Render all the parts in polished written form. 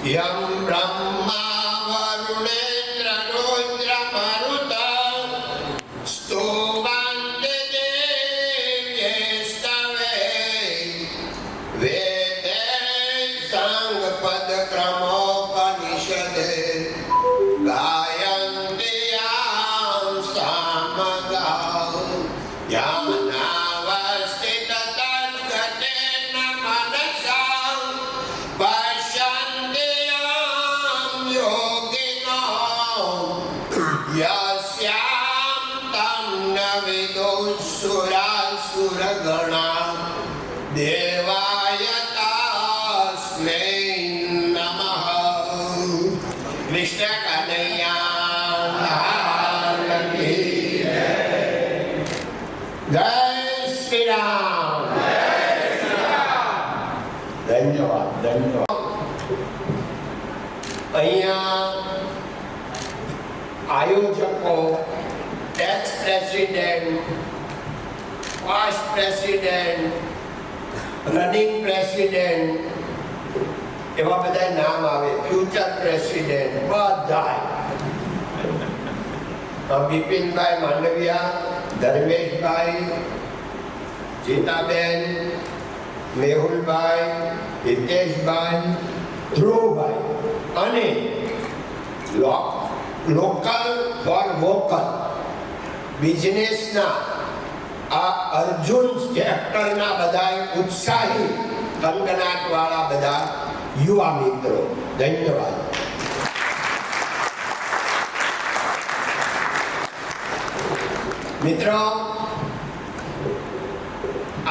यं ब्रह्मा वरुणेन्द्र रुद्र मरुता स्तुवन्ति देव्यस्तवे वेदे सांगपदक्रमोपनिषदे गायन्ति यां सामगां ज्ञानावस्थिततद्गतेन मनसा पश्यन्ति यां योगिनो यस्यां तं न विदुःसुरासुरगणा देवाय तस्मै नमः। कृष्ण कन्हैया लाल की जय श्री राम। धन्यवाद धन्यवाद। અહીંયા આયોજકો, ex president, past president, running president એવા બધા નામ આવે, ફ્યુચર પ્રેસિડેન્ટ બધા. બિપિનભાઈ માંડવિયા, ધર્મેશભાઈ, જીતાબેન, મેહુલભાઈ, હિતેશભાઈ, ધ્રુવભાઈ અને લોકલ ફોર વોકલ બિઝનેસના આ અર્જુન ચેપ્ટરના બધા ઉત્સાહી કંગનાટવાળા બધા યુવા મિત્રો, ધન્યવાદ. મિત્રો,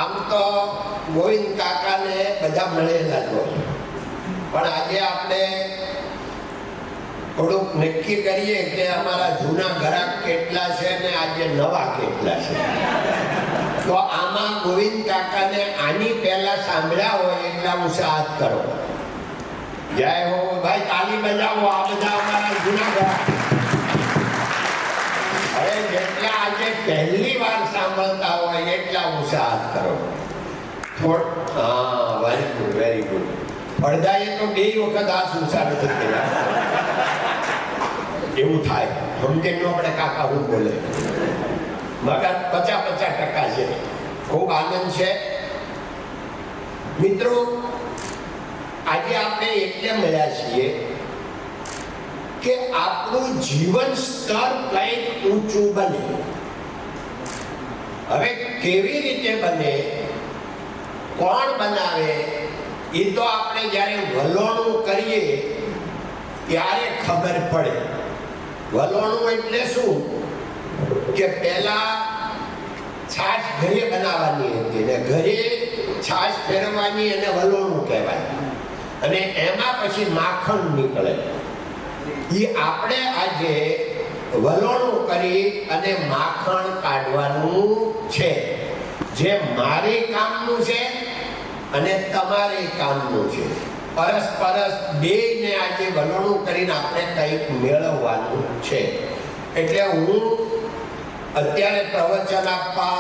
આમ તો ગોવિંદ કાકાને બધા મળેલા જ હોય, પણ આજે આપણે થોડુંક નક્કી કરીએ કે અમારા જૂના ગ્રાહક કેટલા છે ને આજે નવા કેટલા છે. તો આમાં ગોવિંદ કાકાને આની પહેલા સાંભળ્યા હોય એટલા ઉત્સાહ કરો. જય હો ભાઈ, તાલી બજાવો. આ બધા અમારા જૂના ગ્રાહક. હવે જેટલા આજે પહેલી વાર સાંભળતા હોય એટલા ઉત્સાહ કરો. હા, વેરી ગુડ વેરી ગુડ. અડધાએ તો 2 વખત આ ઉત્સાહ નથી કર્યા. એવું થાય, સમજે ન પડે કાકા હું બોલે. મગર 50% છે. ખૂબ આનંદ છે મિત્રો. આજે આપણે એટલે મળ્યા છીએ કે આપણું જીવન સ્તર કંઈક ઊંચું બને. હવે કેવી રીતે બને, કોણ બનાવે, એ તો આપણે જ્યારે વલોણું કરીએ ત્યારે ખબર પડે. વલોણું એટલે શું કે પહેલા છાશ ઘરે બનાવવાની હતી ને ઘરે છાશ ફેરવવાની અને વલોણું કહેવાય, અને એમાં પછી માખણ નીકળે. એ આપણે આજે વલોણું કરી અને માખણ કાઢવાનું છે, જે મારે કામનું છે અને તમારે કામનું છે. પરસ્પરસ બેયને આજે વલોણું કરીને આપણે કંઈક મેળવવાનું છે. એટલે હું અત્યારે પ્રવચન આપવા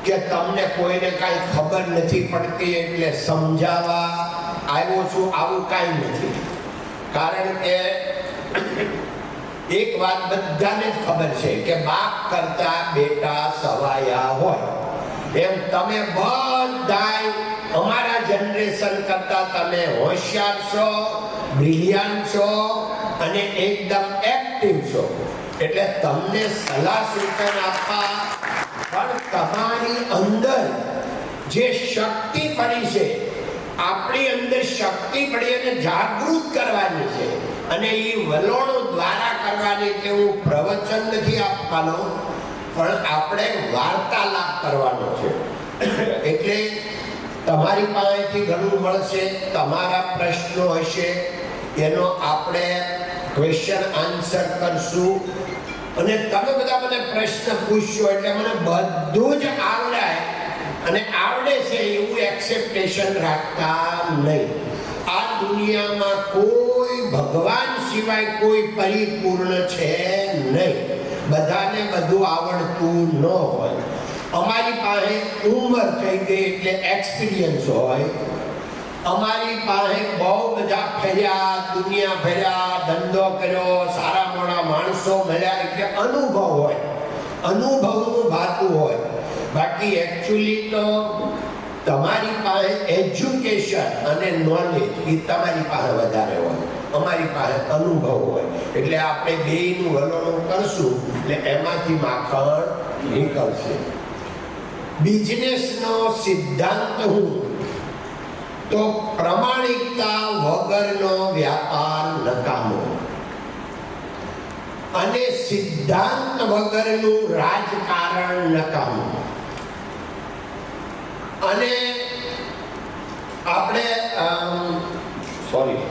કે તમને કોઈને કાંઈ ખબર નથી પડતી એટલે સમજાવવા આવ્યો છું, આવું કાંઈ નથી. કારણ કે એક વાત બધાને જ ખબર છે કે બાપ કરતા બેટા સવાયા હોય. એમ તમે બધાય અમારા જનરેશન કરતા તમે હોશિયાર છો, બ્રિલિયન્ટ છો અને એકદમ એક્ટિવ છો. એટલે તમને સલાહ સૂચન આપવા, પણ તમારી અંદર જે શક્તિ પડી છે, આપણી અંદર શક્તિ પડી અને જાગૃત કરવાની છે, અને એ વલોણો દ્વારા કરવાની. એટલે હું પ્રવચન નથી આપવાનો, પણ આપણે વાર્તાલાપ કરવાનો છે. એટલે તમારી પાસેથી ઘણું મળશે, તમારા પ્રશ્નો હશે એનો આપણે ક્વેશ્ચન આન્સર કરશું. અને તમે બધા મને પ્રશ્ન પૂછશો એટલે મને બધું જ આવડાય અને આવડે છે એવું એક્સેપ્ટેશન રાખતા નહીં. આ દુનિયામાં કોઈ ભગવાન સિવાય કોઈ પરિપૂર્ણ છે નહીં. બધાને બધું આવડતું ન હોય. અમારી પાસે ઉંમર થઈ ગઈ એટલે એક્સપિરિયન્સ હોય, અમારી પાસે બહુ બધા ફર્યા, દુનિયા ફર્યા, ધંધો કર્યો, સારા મોડા માણસો મળ્યા, એટલે અનુભવ હોય, અનુભવનું ભાતું હોય. બાકી એકચ્યુઅલી તો તમારી પાસે એજ્યુકેશન અને નોલેજ એ તમારી પાસે વધારે હોય, અમારી પાસે અનુભવ હોય. એટલે આપણે બેયનું વલણું કરશું એટલે એમાંથી માખણ નીકળશે. બિઝનેસનો સિદ્ધાંત હું તો પ્રમાણિકતા વગરનો વ્યાપાર નકામો અને સિદ્ધાંત વગરનું રાજકારણ નકામું. અને આપણે સોરી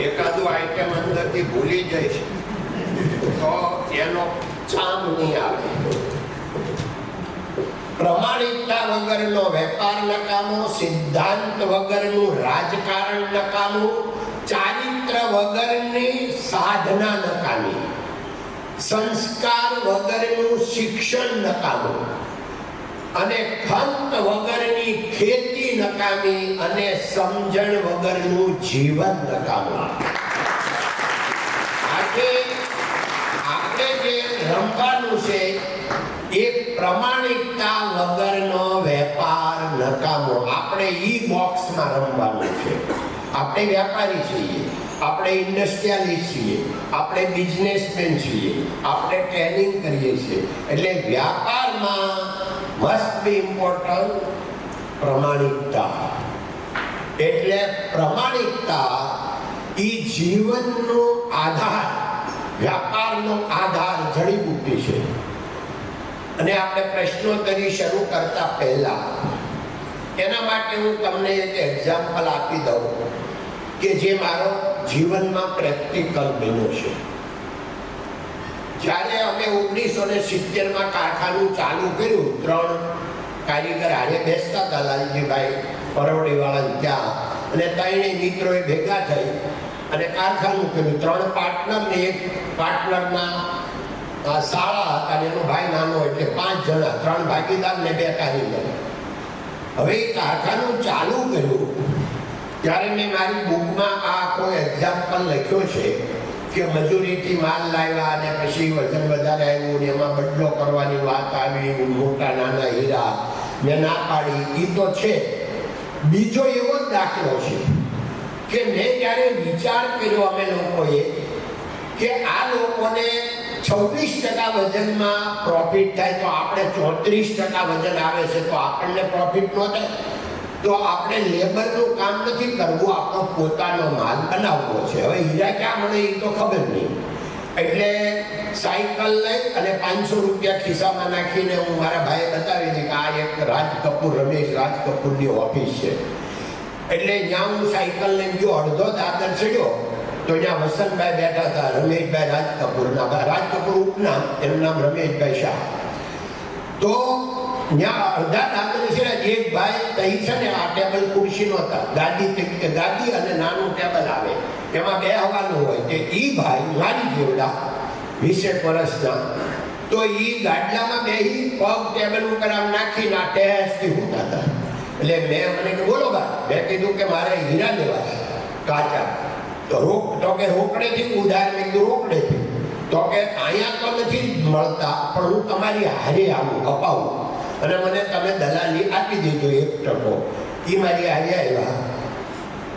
એકાદું આઈટમ અંદરથી ભૂલી જાય છે તો એનો ચામ નહીં આવે. પ્રમાણિકતા વગરનો વેપાર નકામો, સિદ્ધાંત વગરનું રાજકારણ નકામું, ચારિત્ર વગરની સાધના નકામી, સંસ્કાર વગરનું શિક્ષણ નકામું, અને ખંત વગરની ખેતી નકામી, અને સમજણ વગરનું જીવન નકામું. આપણે જે રમવાનું છે એ પ્રમાણિકતા વગરનો વેપાર નકામો. આપણે ઈ બોક્સમાં રમવાનું છે. આપણે વ્યાપારી છીએ, આપણે ઇન્ડસ્ટ્રીયાલિસ્ટ છીએ, આપણે બિઝનેસમેન છીએ, આપણે ટ્રેનિંગ કરીએ છીએ. એટલે વ્યાપારમાં મસ્ટ બી ઇમ્પોર્ટન્ટ પ્રમાણિકતા. એટલે પ્રમાણિકતા ઈ જીવનનો આધાર, વ્યાપારનો આધાર, જડીબુટ્ટી છે. અને આપણે પ્રશ્નોત્તરી શરૂ કરતા પહેલા એના માટે હું તમને એક એક્ઝામ્પલ આપી દઉં કે જે મારો જીવનમાં પ્રેક્ટિકલ બન્યો છે. જ્યારે અમે 1970માં કારખાનું ચાલુ કર્યું, 3 કારીગર હારે બેસતા હતા લાલજીભાઈ પરવડીવાળા ત્યાં, અને 3 મિત્રોએ ભેગા થઈ અને કારખાનું કર્યું. 3 પાર્ટનર ને એક પાર્ટનરના શાળા હતા અને એનો ભાઈ નાનો, એટલે 5 જણા, 3 ભાગીદાર ને 2 કારીગર. હવે એ કારખાનું ચાલુ કર્યું ત્યારે મેં મારી બુકમાં આ આખો એક્ઝામ્પલ લખ્યો છે કે મજૂરીથી માલ લાવ્યા અને પછી વજન વધારે આવ્યું ને એમાં બદલો કરવાની વાત આવી, મોટા નાના હીરા મેં ના પાડી, એ તો છે. બીજો એવો જ દાખલો છે કે મેં જ્યારે વિચાર કર્યો અમે લોકોએ કે આ લોકોને 26% વજનમાં પ્રોફિટ થાય તો આપણે 34% વજન આવે છે તો આપણને પ્રોફિટ ન થાય, તો આપણે લેબરનું કામ નથી કરવું, આપણો પોતાનો માલ બનાવવો છે. હવે હીરા ક્યાં મળે એ તો ખબર નહીં. એટલે સાયકલ લઈ અને 500 રૂપિયા ખિસ્સામાં નાખીને હું મારા ભાઈએ બતાવી દીધી કે આ એક રાજ કપૂર, રમેશ રાજ કપૂરની ઓફિસ છે. એટલે જ્યાં હું સાયકલ લઈને ગયો, અડધો દાદર ચડ્યો તો ત્યાં વસંતભાઈ બેઠા હતા, રમેશભાઈ રાજ કપૂરના, રાજ કપૂર ઉપનામ, એનું નામ રમેશભાઈ શાહ. તો ત્યાં અડધા દાદર છે એક ભાઈ તઈ છે ને આ ટેબલ ખુરશી નહોતા, ગાદી અને નાનું ટેબલ આવે એમાં બેહવાનું હોય. તે ઈ ભાઈ મારી જેવડા 20 વર્ષના, તો ઈ ગાડલામાં બેહી પગ ટેબલ ઉપર આમ નાખીને આ ટેસ્ટથી હોતા હતા. એટલે મેં મને કે બોલો ભાઈ, મેં કીધું કે મારે હીરા લેવા છે કાચા. તો કે રોકડેથી ઉધાર, મેં કીધું રોકડેથી. તો કે અહીંયા તો નથી મળતા પણ હું તમારી હારે આવું, અપાવું અને મને તમે દલાલી આપી દેજો 1%. એ મારી હારે આવ્યા.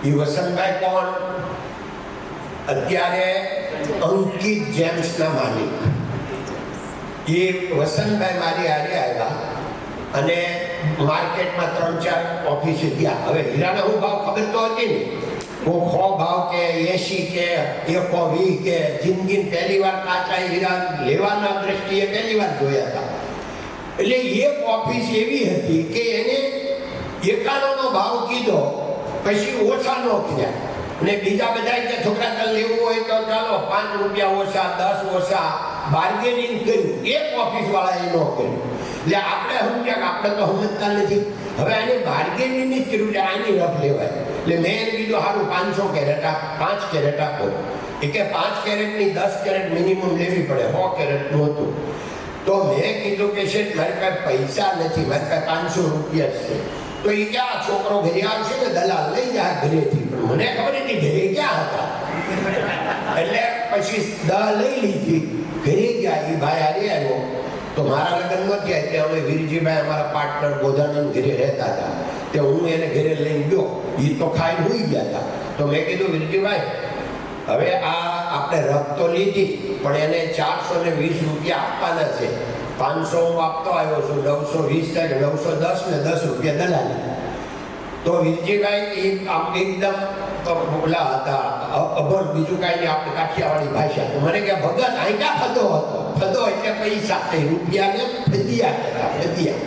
એ વસંતભાઈ કોણ? અત્યારે અંકિત જેમ્સના માલિક. એ વસંતભાઈ મારી હારે આવ્યા અને માર્કેટમાં 3-4 ઓફિસે ગયા. હવે હીરાના હું ભાવ ખબર તો હતી ને, હું 100 ભાવ કે 80 કે 120 કે જિંદગી પહેલી વાર કાચા હીરા લેવાના દ્રષ્ટિએ પહેલી વાર જોયા હતા. એટલે એક ઓફિસ એવી હતી કે એને 91નો ભાવ કીધો, પછી ઓછા ન કીધા. અને બીજા બધા કે છોકરા ચાલ લેવું હોય તો ચાલો 5 રૂપિયા ઓછા, 10 ઓછા, બાર્ગેનિંગ કર્યું. એક ઓફિસ વાળાએ ન કર્યું. એટલે આપણે સમજ્યા કે આપણે તો સમજતા નથી. હવે આને બાર્ગેનિંગ જ કર્યું એટલે આની રફ લેવાય. એટલે મેં એને કીધું સારું 500 કેરેટ આપ, 5 કેરેટ આપો. એ કે 5 કેરેટની 10 કેરેટ મિનિમમ લેવી પડે, 100 કેરેટનું હતું. તો મેં કીધું કે શેઠ મારી પાસે પૈસા નથી, મારી પાસે 500 રૂપિયા છે. તો એ ક્યાં છોકરો ઘરે આવશે ને દલાલ લઈ જાય ઘરેથી, પણ મને ખબર નથી ઘરે ક્યાં હતા. એટલે પછી લઈ લીધી, ઘરે ગયા. એ ભાઈ હારે આવ્યો. તો મારા લગ્ન નથી એટલે અમે વીરજીભાઈ અમારા પાર્ટનર ગોધાનંદ ઘરે રહેતા હતા. તે હું એને ઘરે લઈને ગયો. એ તો ખાઈને હોઈ ગયા હતા. તો મેં કીધું વીરજીભાઈ હવે આ આપણે રફ તો લીધી, પણ એને 420 રૂપિયા આપવાના છે. 500 હું આપતો આવ્યો છું, 920 થાય, 910 ને 10 રૂપિયા દલાલી. તો વીરજીભાઈ આમ એકદમ બોલા હતા, અભણ, બીજું કાંઈ નહીં, આપણે કાઠિયાવાડી ભાષા. તો મને કે ભગત અહીં ક્યાં ફદો હતો? ફદો એટલે પૈસા, રૂપિયા ને ફદિયા કહેતા, ફદિયા.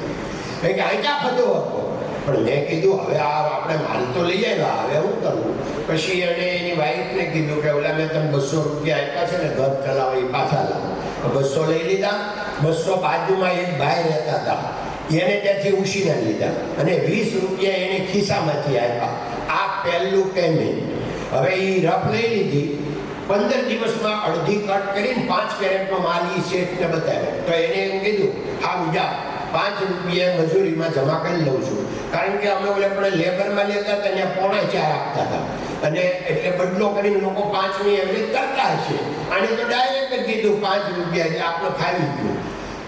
કે અહીં ક્યાં ફદો હતો? પણ મેં કીધું હવે આ આપણે માલ તો લઈ આવ્યા, હવે શું કરવું? પછી એણે એની વાઈફને કીધું કે ઓલા મેં તમે 200 રૂપિયા આપ્યા છે ને ઘર ચલાવો, એ પાછા લાવો. 200 લઈ લીધા. 200 બાજુમાં એક ભાઈ રહેતા હતા, એને ત્યાંથી ઉછીના લીધા અને 20 રૂપિયા એને ખિસ્સામાંથી આપ્યા. આ પહેલું પેમેન્ટ. હવે એ રફ લઈ લીધી. 15 દિવસમાં અડધી કટ કરીને 5 કેરેટનો માલ એ શેઠને બતાવ્યો. તો એને એમ કીધું હા બીજા 5 રૂપિયા મજૂરીમાં જમા કરી લઉં છું. કારણ કે અમે આપણે લેબરમાં લેતા હતા ત્યાં 4.5 આપતા હતા, અને એટલે બદલો કરીને લોકો 5ની એવરેજ કરતા હશે. આને તો ડાયરેક્ટ જ કીધું 5 રૂપિયા, એટલે આપણે ખાવી ગયું.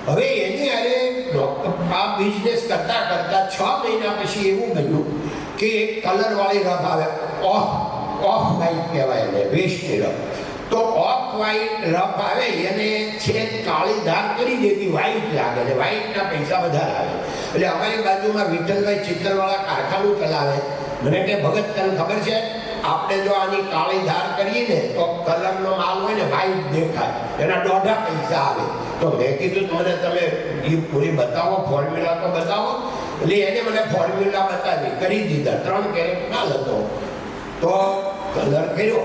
હવે એની અરે આ બિઝનેસ કરતા કરતા 6 મહિના પછી એવું બન્યું કે એક કલરવાળી રફ આવે, ઓફ વ્હાઈટ કહેવાય એને, વેસ્ટની રફ. તો ઓફ વ્હાઈટ રફ આવે એને છે કાળી ધાર કરી દેવી, વ્હાઈટ લાગે ને વ્હાઈટના પૈસા વધારે આવે. એટલે અમારી બાજુમાં વિઠ્ઠલભાઈ ચિત્તરવાળા કારખાનું ચલાવે. મને કે ભગત તને ખબર છે આપણે જો આની કાળી ધાર કરીએ ને તો કલરનો માલ હોય ને વ્હાઈટ દેખાય, એના 1.5 પૈસા આવે. તો મેં કીધું મને તમે એ પૂરી બતાવો, ફોર્મ્યુલા તો બતાવો. એટલે એને મને ફોર્મ્યુલા બતાવી, કરી દીધા. 3 કેરેટ માલ હતો. તો કલર કર્યો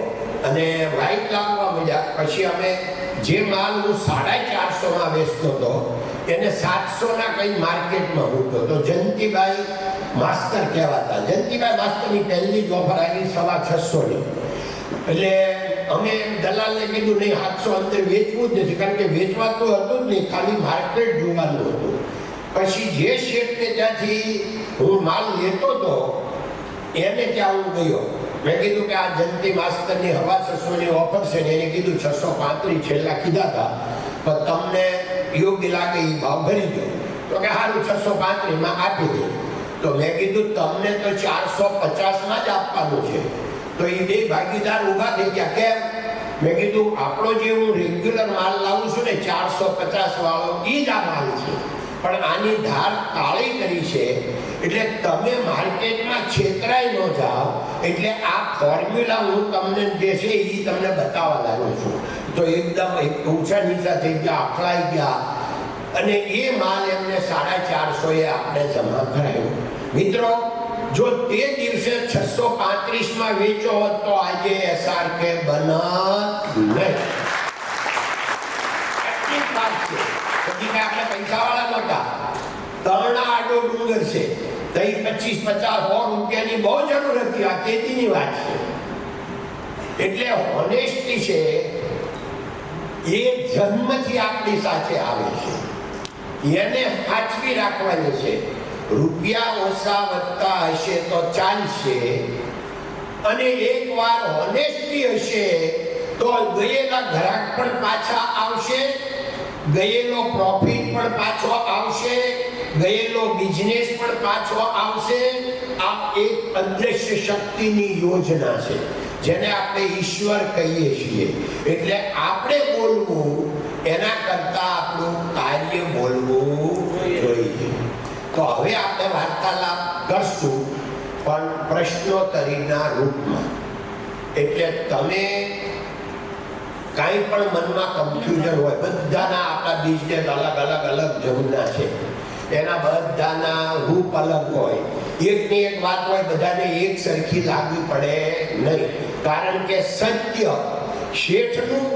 અને વ્હાઈટ લાગવા મળ્યા. પછી અમે જે માલ હું 450 વેચતો હતો એને 700 કંઈ માર્કેટમાં મૂક્યો. તો જયંતિભાઈ માસ્તર કહેવાતા. જયંતિભાઈ માસ્તરની પહેલી જ ઓફર આવી 625ની. એટલે અમે દલાલને કીધું નહીં 700 અંદર વેચવું જ નથી, કારણ કે વેચવાતું હતું જ નહીં, ખાલી માર્કેટ જોવાનું હતું. પછી જે શેઠને ત્યાંથી હું માલ લેતો હતો એને ત્યાં હું ગયો. મેં કીધું કે આ જયંતિ માસ્તરની 625ની ઓફર છે ને, એને કીધું 635 છેલ્લા કીધા હતા, પણ તમને યોગ્ય લાગે એ ભાવ ભરી દો. તો કે સારું 635માં આપી દે. તો મેં કીધું તમને તો 450માં જ આપવાનું છે. તો એ બે ભાગીદાર ઊભા થઈ ગયા. કેમ? મેં કીધું આપણો જે હું રેગ્યુલર માલ લાવું છું ને 450 વાળો એ જ આ માલ છે, પણ આની ધાર કાળી કરી છે. એટલે તમે માર્કેટમાં છેતરાઈ ન જાઓ, એટલે આ ફોર્મ્યુલા હું તમને જે છે એ તમને બતાવવા લાગુ છું. તો એકદમ ઊંચા નીચા થઈ ગયા, અખલાઈ ગયા, અને એ માલ એમને 450 આપણે જમા કરાયો. મિત્રો જો તે દિવસે 635માં વેચો હોત તો આજે SRK બનત નહીં. એટલી વાત છે. પછી આપણે પૈસાવાળા નહોતા. તરણા આડો ડુંગર છે, તઈ 25-50-100 રૂપિયાની બહુ જરૂર હતી. આ ખેતીની વાત છે. એટલે હોનેસ્ટી છે એ જન્મથી આપણી સાથે આવે છે, એને સાચવી રાખવાની છે. રૂપિયા ઓછા વધતા હશે તો ચાલશે, અને એકવાર હોનેસ્ટી હશે તો ગયેલા ગ્રાહક પણ પાછા આવશે, ગયેલો પ્રોફિટ પણ પાછો આવશે, ગયેલો બિઝનેસ પણ પાછો આવશે. આ એક અદ્રશ્ય શક્તિની યોજના છે જેને આપણે ઈશ્વર કહીએ છીએ. એટલે આપણે બોલવું એના કરતા આપણું કાર્ય બોલવું જોઈએ. તો હવે આપણે વાર્તાલાપ કરશું, પણ પ્રશ્નોત્તરીના રૂપમાં. એટલે તમે કાંઈ પણ મનમાં કન્ફ્યુઝન હોય, બધાના આપણા બિઝનેસ અલગ જમના છે, એના બધાના રૂપ અલગ હોય. એકની એક વાત હોય, બધાને એક સરખી લાગવી પડે નહીં. કારણ કે સત્ય શેઠનું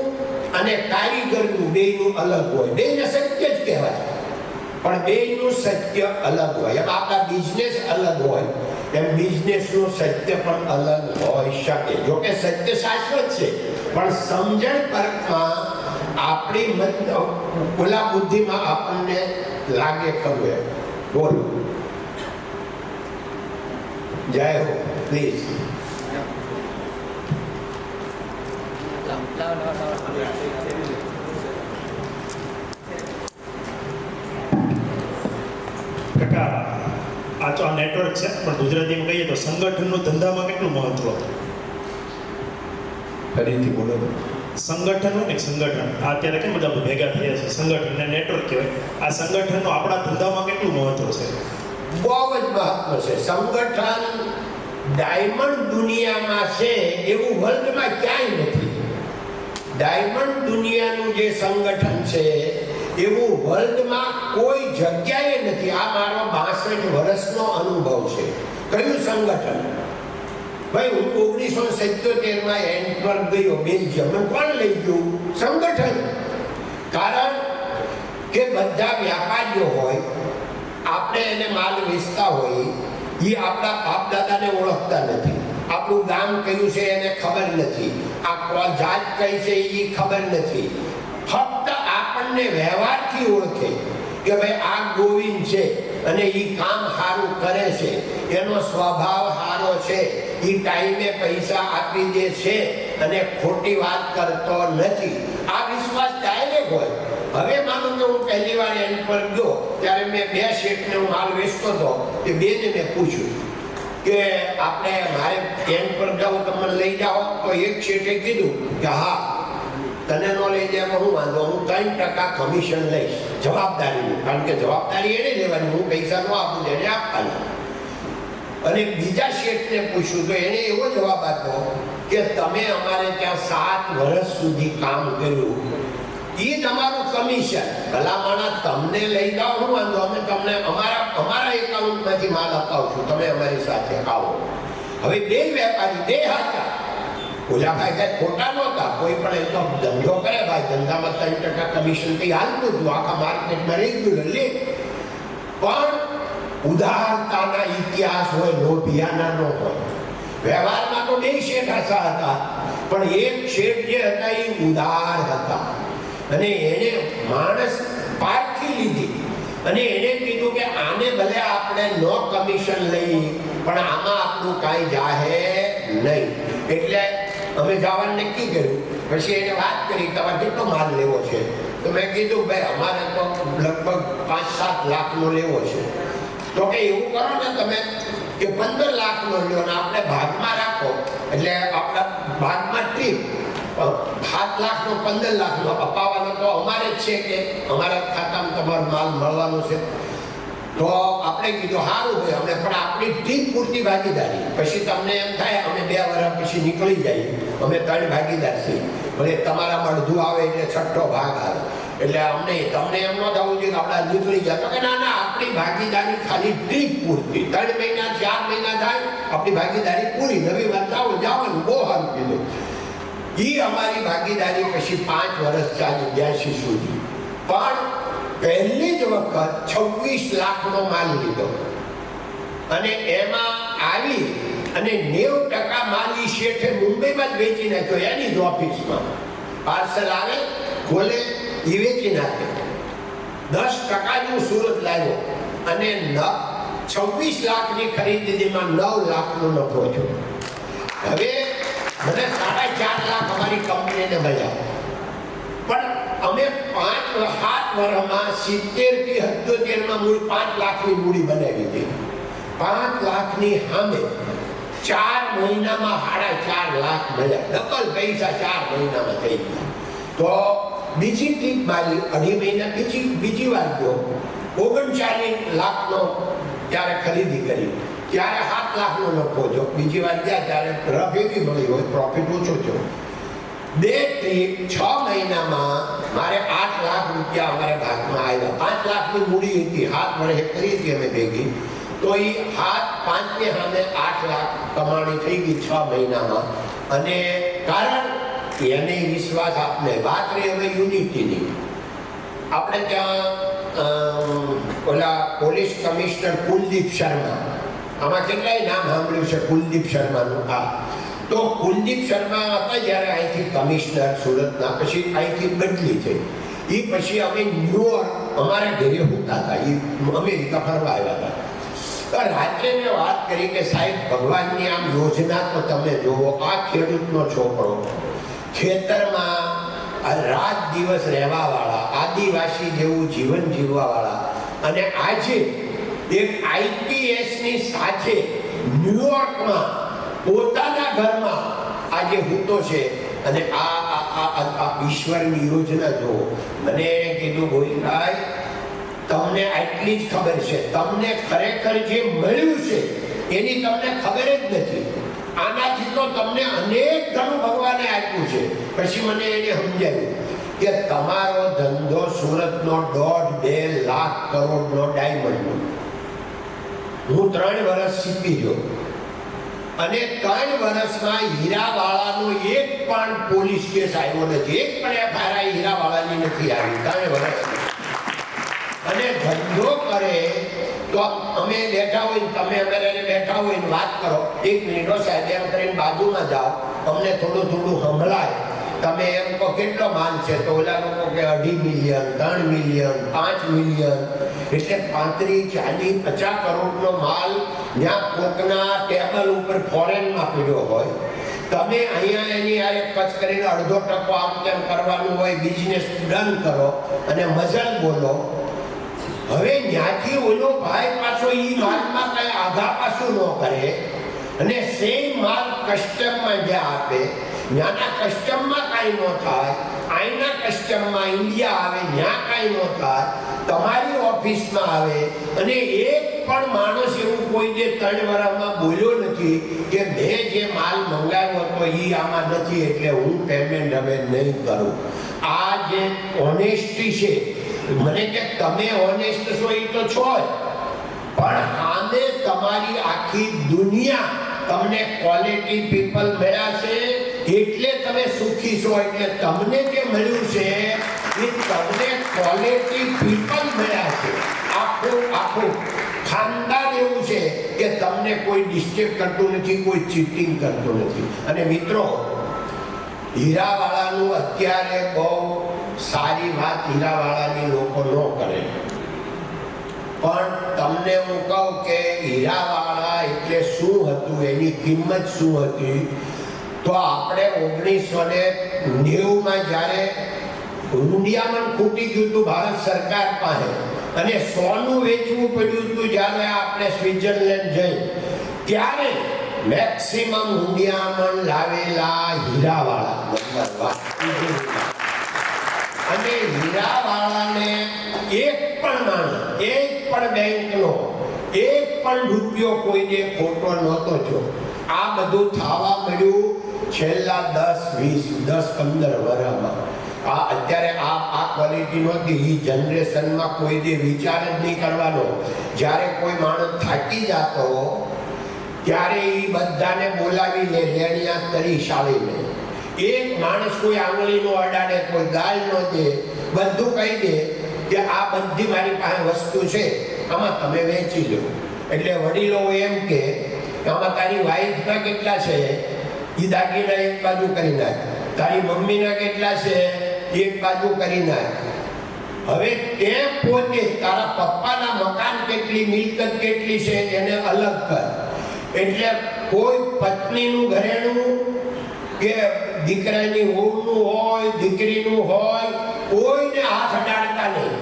અને કારીગરનું બેયનું અલગ હોય. બેયને સત્ય જ કહેવાય, પણ બેયનું સત્ય અલગ હોય. એમ આપણા બિઝનેસ અલગ હોય, એમ બિઝનેસનું સત્ય પણ અલગ હોઈ શકે. જોકે સત્ય શાશ્વત છે, પણ સમજણ પરકમાં આપણી ઓલા બુદ્ધિમાં આપણને લાગે ખબર. બોલો જય હો પ્લીઝ. કાકા આ તો આ નેટવર્ક છે, પણ ગુજરાતીમાં કહીએ તો સંગઠનનું ધંધામાં કેટલું મહત્વ? ફરીથી બોલો. સંગઠન હોય ને, સંગઠન આ અત્યારે કેમ બધા ભેગા થયા છે, સંગઠન ને નેટવર્ક કહેવાય. આ સંગઠનનું આપણા ધંધામાં કેટલું મહત્વ છે? બહુ જ મહત્વ છે. સંગઠન ડાયમંડ દુનિયામાં છે એવું વર્લ્ડમાં ક્યાંય નથી. ડાયમંડ દુનિયાનું જે સંગઠન છે એવું વર્લ્ડમાં કોઈ જગ્યાએ નથી. આ મારો 62 વર્ષનો અનુભવ છે. કયું સંગઠન? ભાઈ હું 1977 એન્ટવર્પ ગયો, બેલ્જિયમ. કોણ લઈ ગયું? સંગઠન. કારણ કે બધા વ્યાપારીઓ હોય, આપણે એને માલ વેચતા હોય, એ આપણા બાપ દાદાને ઓળખતા નથી. આપણું ગામ કયું છે એને ખબર નથી. આ જાત કઈ છે એ ખબર નથી. ફક્ત આપણને વ્યવહારથી ઓળખે કે ભાઈ આ ગોવિંદ છે અને એ કામ સારું કરે છે, એનો સ્વભાવ સારો છે, એ ટાઈમે પૈસા આપી દે છે અને ખોટી વાત કરતો નથી. આ વિશ્વાસ ડાયરેક્ટ હોય. હવે માનો કે હું પહેલી વાર એન્ડ પર ગયો ત્યારે મેં 2 શેઠને હું માલ વેચતો હતો. તે બેને મેં પૂછ્યું કે આપણે મારે એન્ડ પર જાઓ, તમે લઈ જાઓ? તો એક શેઠે કીધું કે હા, તને નો લઈ જાય હું વાંધો, હું 3% કમિશન લઈશ જવાબદારીનું. કારણ કે જવાબદારી એને લેવાની, હું પૈસા ન આપું એને આપવાના. અને બીજા શેઠને પૂછ્યું તો એને એવો જવાબ આપ્યો કે તમે અમારે ત્યાં 7 વર્ષ સુધી કામ કર્યું, એ જ અમારું કમિશન. ભલામણા તમને લઈ જાઓ હું વાંધો, અમે તમને અમારા એકાઉન્ટમાંથી માલ અપાવશું, તમે અમારી સાથે આવો. હવે 2 વેપારી 2 હાચા. ઓલા ભાઈ કઈ ખોટા નહોતા. કોઈ પણ એ તો ધંધો કરે ભાઈ, ધંધામાં 3% કમિશન થી હાલતું હતું, આખા માર્કેટમાં રેગ્યુલર લે. પણ ઉદારતાના ઇતિહાસ હોય, લોભિયાના ન હોય. વ્યવહારમાં તો 2 શેઠ હાચા હતા, પણ એક શેઠ જે હતા એ ઉદાર હતા. અને એને માણસ પારખી લીધી અને એને કીધું કે આને ભલે આપણે નો કમિશન લઈ, પણ આમાં આપણું કાંઈ જાહે નહીં. એટલે અમે જવાનું નક્કી કર્યું. પછી એને વાત કરી તમારે કેટલો માલ લેવો છે? તો મેં કીધું ભાઈ અમારે તો લગભગ 5-7 લાખનો લેવો છે. તો કે એવું કરો ને તમે કે 15 લાખનો લ્યો ને આપણે ભાગમાં રાખો, એટલે આપણા ભાગમાં ટ્રીપ 7 લાખનો 15 લાખનો અપાવવાનો તો અમારે જ છે કે અમારા ખાતામાં તમારો માલ મળવાનો છે. તો આપણે કીધું સારું ભાઈ, અમે પણ આપણી ટીમ પૂરતી ભાગીદારી. પછી તમને એમ થાય અમે 2 વર્ષ પછી નીકળી જઈએ, અમે 3 ભાગીદાર છીએ, ભલે તમારા અડધું આવે એટલે 6ઠ્ઠો ભાગ આવે. એટલે અમને તમને એમ ન થવું જોઈએ કે આપણે નીકળી ગયા. તો કે ના ના, આપણી ભાગીદારી ખાલી ટીમ પૂરતી. 3 મહિના 4 મહિના થાય આપણી ભાગીદારી પૂરી. નવી વાર જવાનું બહુ સારું કીધું. એ અમારી ભાગીદારી પછી 5 વર્ષ ચાલી, 82 સુધી. પણ પહેલી જ વખત 26 લાખનો માલ લીધો અને એમાં આવી અને 90% માલ ઈ શેઠે મુંબઈમાં જ વેચી નાખ્યો, એની જ ઓફિસમાં. પાર્સલ આવે, ખોલે, એ વેચી નાખે. 10% હું સુરત લાવ્યો અને 26 લાખની ખરીદીમાં 9 લાખનો નફો થયો. હવે મને 4.5 લાખ અમારી કંપનીને મળ્યા. પણ અમે 5-7 વર્ષમાં 70 થી 78માં મૂળ 5 લાખની મૂડી બનાવી હતી. 5 લાખની સામે 4 મહિનામાં 4.5 લાખ મળ્યા. ડબલ પૈસા 4 મહિનામાં થઈ ગયા. તો બીજી ટ્રીપ મારી 2.5 મહિના બીજી વાર ગયો, 39 લાખનો ત્યારે ખરીદી કરી, ત્યારે 7 લાખનો નફો થયો. બીજી વાર ગયા ત્યારે રફ એવી મળી હોય, પ્રોફિટ ઓછો થયો. 2 ટ્રીપ 6 મહિનામાં મારે 8 લાખ રૂપિયા અમારા ભાગમાં આવ્યા. 5 લાખની મૂડી હતી, 7 વર્ષે કરી હતી અમે ભેગી. તો એ 5 સામે 8 લાખ કમાણી થઈ ગઈ 6 મહિનામાં. અને કારણ એને વિશ્વાસ આપને. વાત રહી હવે યુનિટીની. આપણે ત્યાં ઓલા પોલીસ કમિશનર કુલદીપ શર્મા, આમાં કેટલાય નામ સાંભળ્યું છે કુલદીપ શર્માનું. હા, તો કુલદીપ શર્મા હતા જ્યારે અહીંથી કમિશનર સુરતના, પછી અહીંથી બદલી થઈ. એ પછી અમે ન્યુયોર્ક અમારા ઘરે હોતા હતા, એ અમેરિકા ફરવા આવ્યા હતા. તો રાત્રે મેં વાત કરી કે સાહેબ ભગવાનની આમ યોજના તો તમે જુઓ, આ ખેડૂતનો છોકરો ખેતરમાં રાત દિવસ રહેવાવાળા, આદિવાસી જેવું જીવન જીવવાવાળા, અને આજે એક આઈપીએસની સાથે ન્યુયોર્કમાં પોતાના ઘરમાં આજે હૂતો છે. અને આ ઈશ્વરની યોજના જુઓ. મને એણે કીધું ગોવિંદભાઈ તમને આટલી જ ખબર છે, તમને ખરેખર જે મળ્યું છે એની તમને ખબર જ નથી. આનાથી તો તમને અનેક ઘણું ભગવાને આપ્યું છે. પછી મને એને સમજાવ્યું કે તમારો ધંધો સુરતનો 1.5-2 લાખ કરોડનો ડાયમંડનો, હું 3 વર્ષ શીખી ગયો અને 3 વર્ષમાં હીરાવાળાનો એક પણ પોલીસ કેસ આવ્યો નથી, એક પણ એફઆઈઆર હીરાવાળાની નથી આવી 3 વર્ષમાં. અને ધંધો કરે તો અમે બેઠા હોય ને તમે અમારે બેઠા હોય ને વાત કરો, 1 મિનિટ સાહેબ એમ કરીને બાજુમાં જાઓ, અમને થોડું સંભળાય. તમે એમ કહો કેટલો માલ છે, તો ઓલા લોકો કે 2.5 મિલિયન, 3 મિલિયન, 5 મિલિયન, એટલે 35, 40, 50 કરોડનો માલ જ્યાં કોકના ટેબલ ઉપર ફોરેનમાં પીડ્યો હોય, તમે અહીંયા એની આ કચ કરીને 0.5% આમ તેમ કરવાનું હોય, બિઝનેસ ડન કરો અને મજલ બોલો. હવે ત્યાંથી ઓલો ભાઈ પાછો એ માલમાં કઈ આઘા પાછું ન કરે અને સેમ માલ કસ્ટમમાં જ્યાં આપે, ત્યાંના કસ્ટમમાં કાંઈ ન થાય, અહીંના કસ્ટમમાં ઇન્ડિયા આવે ત્યાં કાંઈ ન થાય, તમારી ઓફિસમાં આવે, અને એક પણ માણસ એવું કોઈ જે 3 વર્ષમાં બોલ્યો નથી કે મેં જે માલ મંગાવ્યો હતો એ આમાં નથી એટલે હું પેમેન્ટ હવે નહીં કરું. આ જે ઓનેસ્ટી છે, મને કે તમે ઓનેસ્ટ છો એ તો છો જ, પણ આને તમારી આખી દુનિયા તમને ક્વોલિટી પીપલ મળ્યા છે એટલે તમે સુખી છો. એટલે તમને જે મળ્યું છે એ તમને ક્વોલિટી પીપલ મળ્યા છે. આખું ખાનદાન એવું છે કે તમને કોઈ ડિસ્ટર્બ કરતું નથી, કોઈ ચીટિંગ કરતું નથી. અને મિત્રો, હીરાવાળાનું અત્યારે બહુ સારી વાત હીરાવાળાની લોકો ન કરે, પણ તમને હું કહું કે હીરાવાળા એટલે શું હતું, એની કિંમત શું હતી. તો આપણે 1990માં જ્યારે ઇન્ડિયામાં ખૂટી ગયું હતું ભારત સરકાર પાસે, અને સોનું વેચવું પડ્યું હતું જ્યારે આપણે સ્વિટ્ઝરલેન્ડ જઈ, ત્યારે મેક્સિમમ ઇન્ડિયામાં લાવેલા હીરાવાળા. અને હીરાવાળાને એક પણ માણસ, એક પણ બેંકનો એક પણ રૂપિયો કોઈને ખોટો નહોતો થયો. આ બધું થવા મળ્યું છેલ્લા 10-15 વર્ષમાં. આ અત્યારે આ ક્વોલિટી નહોતી, એ જનરેશનમાં કોઈ જે વિચાર જ નહીં કરવાનો. જ્યારે કોઈ માણસ થાકી જતો ત્યારે એ બધાને બોલાવી લે, લેણિયા કરી શાળીને. એક માણસ કોઈ આંગળીનો અડાડે, કોઈ ગાલ ન દે, બધું કહી દે કે આ બધી મારી પાસે વસ્તુ છે, આમાં તમે વેચી લો. એટલે વડીલો એમ કે આમાં તારી વાઈફના કેટલા છે એ દાગીના એક બાજુ કરી નાખ, તારી મમ્મીના કેટલા છે એક બાજુ કરી નાખ. હવે તે પોતે તારા પપ્પાના મકાન કેટલી, મિલકત કેટલી છે એને અલગ કર. એટલે કોઈ પત્નીનું ઘરેણું કે દીકરાની વહુનું હોય, દીકરીનું હોય, કોઈને હાથ અડાડતા નહીં.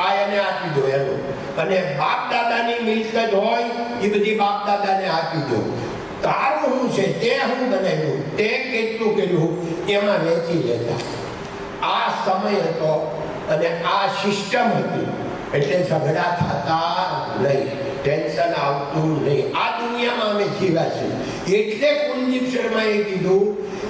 આ એને આપી દો એનું. અને બાપ દાદાની મિલકત હોય એ બધી બાપ દાદાને આપી દો. તારું શું છે, તે શું બનાવ્યું, તે કેટલું કર્યું, એમાં વેચી લેતા. આ સમય હતો અને આ સિસ્ટમ હતી. એટલે ઝઘડા થતા નહીં, ટેન્શન આવતું નહીં. આ દુનિયામાં અમે જીવ્યા છીએ. એટલે કુલદીપ શર્માએ કીધું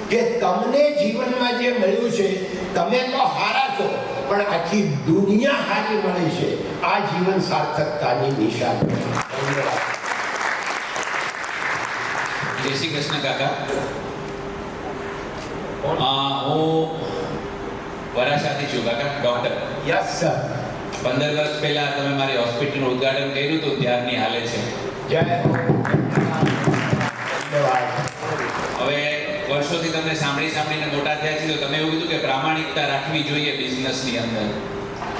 કે તમને જીવનમાં જે મળ્યું છે, તમે તો હારા છો, પણ આખી દુનિયા હારી મળી છે. આ જીવન સાર્થકતાની નિશાની. ધન્યવાદ. જય શ્રી કૃષ્ણ કાકા. હું વરાછાથી છું કાકા, ડોક્ટર. Yes sir. 15 વર્ષ પહેલા તમે મારી હોસ્પિટલનું ઉદ્ઘાટન કર્યું હતું, ત્યારની હાલે છે. જય. ધન્યવાદ. હવે વર્ષોથી તમને સાંભળીને મોટા થયા છીએ, તો તમે એવું કીધું કે પ્રામાણિકતા રાખવી જોઈએ બિઝનેસની અંદર.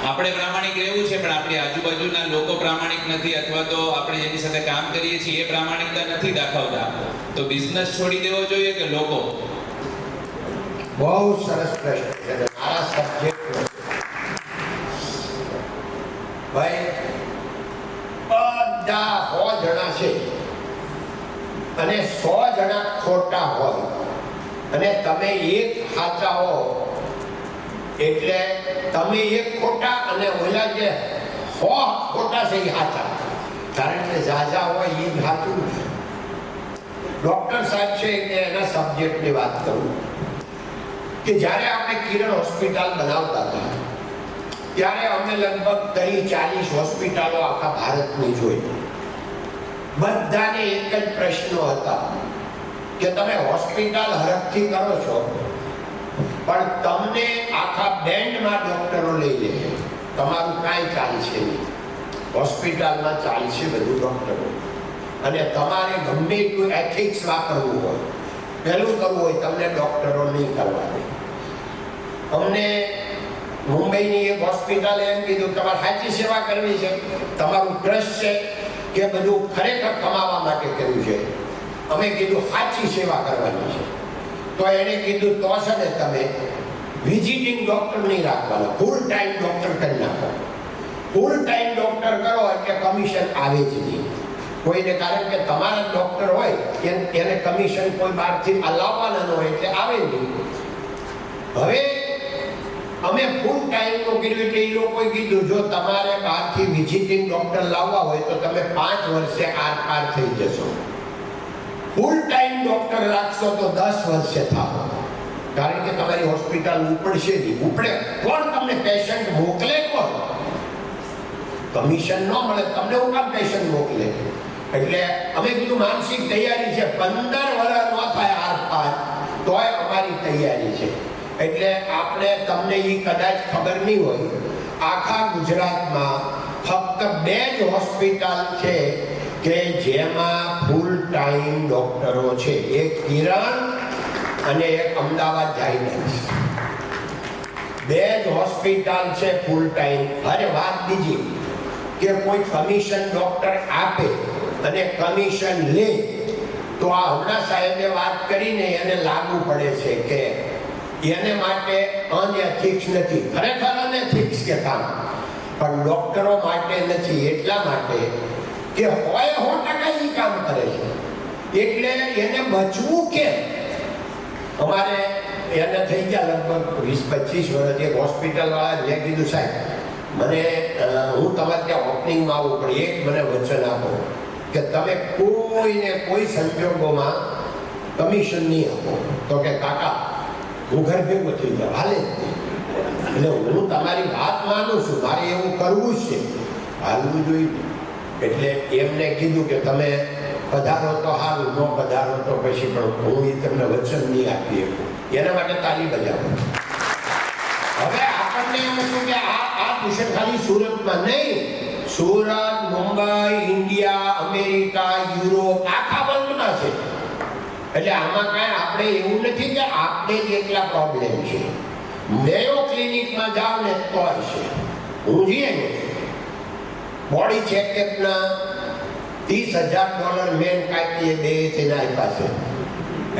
આપણે પ્રામાણિક રહેવું છે, પણ આપણી આજુબાજુના લોકો પ્રામાણિક નથી, અથવા તો આપણે જેની સાથે કામ કરીએ છીએ એ પ્રામાણિકતા નથી દાખવતા, તો બિઝનેસ છોડી દેવો જોઈએ કે લોકો? બહુ સરસ પ્રશ્ન છે. મારા સબ્જેક્ટ ભાઈ બધા 100 જણા છે અને 100 જણા ખોટા હોય અને તમે એક સાચા હો, એટલે તમે એક ખોટા અને ઓલા જે 100 ખોટા છે એ સાચા, કારણ કે ઝાઝા હોય એ સાચું. ડોક્ટર સાહેબ છે એટલે એના સબ્જેક્ટની વાત કરું કે જ્યારે આપણે કિરણ હોસ્પિટલ બનાવતા હતા ત્યારે અમે લગભગ 30-40 હોસ્પિટલો આખા ભારતની જોઈ. બધાને એક જ પ્રશ્નો હતા કે તમે હોસ્પિટલ હરખથી કરો છો, પણ તમને આખા બેન્ડમાં ડોક્ટરો લઈ લે, તમારું કાંઈ ચાલશે નહીં. હોસ્પિટલમાં ચાલશે બધું ડોક્ટરો, અને તમારે ગમે એટલું એથિક્સ વાપરવું હોય, પહેલું કરવું હોય, તમને ડોક્ટરો નહીં કરવા દે. અમને મુંબઈની એક હોસ્પિટલે એમ કીધું તમારે સાચી સેવા કરવી છે, તમારું ટ્રસ્ટ છે કે બધું ખરેખર કમાવા માટે કર્યું છે? અમે કીધું સાચી સેવા કરવાની છે. તો એણે કીધું તો છે ને તમે વિઝિટિંગ ડોક્ટર નહીં રાખવાના, ફૂલ ટાઈમ ડોક્ટર કરી નાખો. ફૂલ ટાઈમ ડોક્ટર કરો એટલે કમિશન આવે જ નહીં કોઈને, કારણ કે તમારા ડોક્ટર હોય એને કમિશન કોઈ બહારથી લાવવાના ન હોય એટલે આવે નહીં. હવે અમે ફૂલ ટાઈમનું કર્યું એટલે એ લોકોએ કીધું જો તમારે બહારથી વિઝિટિંગ ડોક્ટર લાવવા હોય તો તમે 5 વર્ષે આર થઈ જશો. ફૂલ ટાઈમ ડોક્ટર રાખશો તો 10 વર્ષે થાવ, કારણ કે તમારી હોસ્પિટલ ઉપડશે નહીં. ઉપડે કોણ? તમને પેશન્ટ મોકલે કોણ? કમિશન ન મળે તમને હું કામ પેશન્ટ મોકલે? એટલે અમે કીધું માનસિક તૈયારી છે, 15 વર્ષ ન થાય આર તોય અમારી તૈયારી છે. એટલે આપણે તમને એ કદાચ ખબર નહીં હોય, આખા ગુજરાતમાં ફક્ત 2 જ હોસ્પિટલ છે કે જેમાં ફૂલ ટાઈમ ડોક્ટરો છે, એક કિરણ અને એક અમદાવાદ જાયડસ. 2 જ હોસ્પિટલ છે ફૂલ ટાઈમ. અરે વાત બીજી કે કોઈ કમિશન ડોક્ટર આપે અને કમિશન લે તો આ હમણાં સાહેબે વાત કરીને એને લાગુ પડે છે કે એને માટે અનએથિક્સ નથી, ખરેખર અનએથિક્સ કે કામ, પણ ડોક્ટરો માટે નથી. એટલા માટે કે હોય 100% એ કામ કરે છે, એટલે એને બચવું કેમ? અમારે એને થઈ ગયા લગભગ 20-25 વર્ષ. એક હોસ્પિટલ વાળા મેં કીધું સાહેબ મને હું તમારે ત્યાં ઓપનિંગમાં આવું, પણ એક મને વચન આપો કે તમે કોઈને કોઈ સંજોગોમાં કમિશન નહીં આપો. તો કે કાકા હું ઘર ભેગો થઈ જાઉં, હાલે જ નહીં. એટલે હું તમારી વાત માનું છું, મારે એવું કરવું જ છે, હાલવું જોઈએ. એટલે એમને કીધું કે તમે પધારો તો સારું, ન પધારો તો પછી, પણ હું એ તમને વચન નહીં આપી શકું. એના માટે તાલી બજાવો. હવે આપણને એવું શું કે આ ટ્યુશન ખાલી સુરતમાં નહીં, Surat, Mumbai, India, America, Europe, આખા વર્લ્ડમાં છે. એટલે આમાં કાંઈ આપણે એવું નથી કે આપણે જ એટલા પ્રોબ્લેમ છે. મેયો ક્લિનિકમાં જાઓ ને તો છે, હું જઈએ ને બોડી ચેકઅપના $30,000 મેન કાપીએ 2 થઈને આપ્યા છે.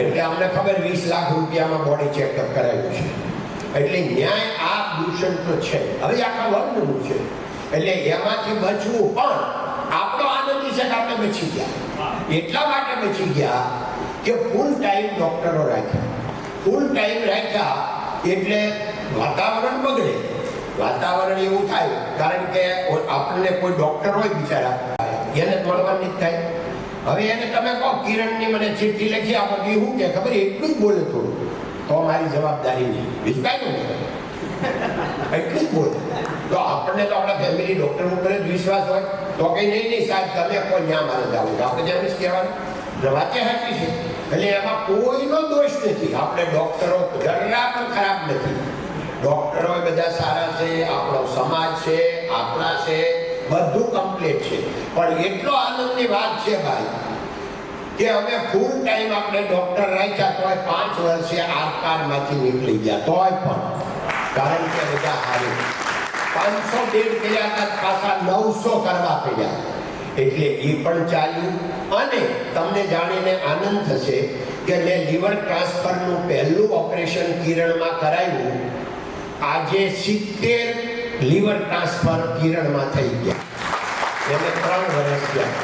એટલે અમને ખબર 20 લાખ રૂપિયામાં બોડી ચેકઅપ કરાવ્યું છે. એટલે ન્યાય આ દૂષણ તો છે, હવે આખા વર્લ્ડનું છે. એટલે એમાંથી બચવું, પણ આપણો આનંદ છે કે આપણે બચી ગયા. એટલા માટે બચી ગયા કે ફૂલ ટાઈમ ડોક્ટરો રાખ્યા. ફૂલ ટાઈમ રાખ્યા એટલે વાતાવરણ બગડે. વાતાવરણ એવું થાય કારણ કે આપણને કોઈ ડોક્ટર હોય બિચારા એને મળવાની જ થાય. હવે એને તમે કહો કિરણની મને ચિઠ્ઠી લખી આપો, કે શું કે ખબર એટલું જ બોલે થોડું, તો મારી જવાબદારી નહીં, બીજું કાંઈ નહીં, એટલું જ બોલે. તો આપણને તો આપણા ફેમિલી ડોક્ટર ઉપર જ વિશ્વાસ હોય તો કંઈ નહીં સાહેબ તમે કોઈ ન્યા મારે જવું, આપણે જેમ જ કહેવાનું વાતે સાચી છે. એટલે એમાં કોઈનો દોષ નથી. આપણે ડોક્ટરો જરા પણ ખરાબ નથી, ડોક્ટરો બધા સારા છે, આપણો સમાજ છે, આપણા છે, બધું કમ્પ્લીટ છે. પણ એટલો આનંદની વાત છે ભાઈ કે અમે ફૂલ ટાઈમ આપણે ડોક્ટર રાખ્યા તોય 5 વર્ષે આરપારમાંથી નીકળી ગયા તોય પણ, કારણ કે બધા હારી 500 બેડ કર્યા હતા, પાછા 900 કરવા પડ્યા, એટલે એ પણ ચાલ્યું. અને તમને જાણીને આનંદ થશે કે મેં લીવર ટ્રાન્સફરનું પહેલું ઓપરેશન કિરણમાં કરાવ્યું. આજે 70 લીવર ટ્રાન્સફર કિરણમાં થઈ ગયા, એને 3 વર્ષ ગયા.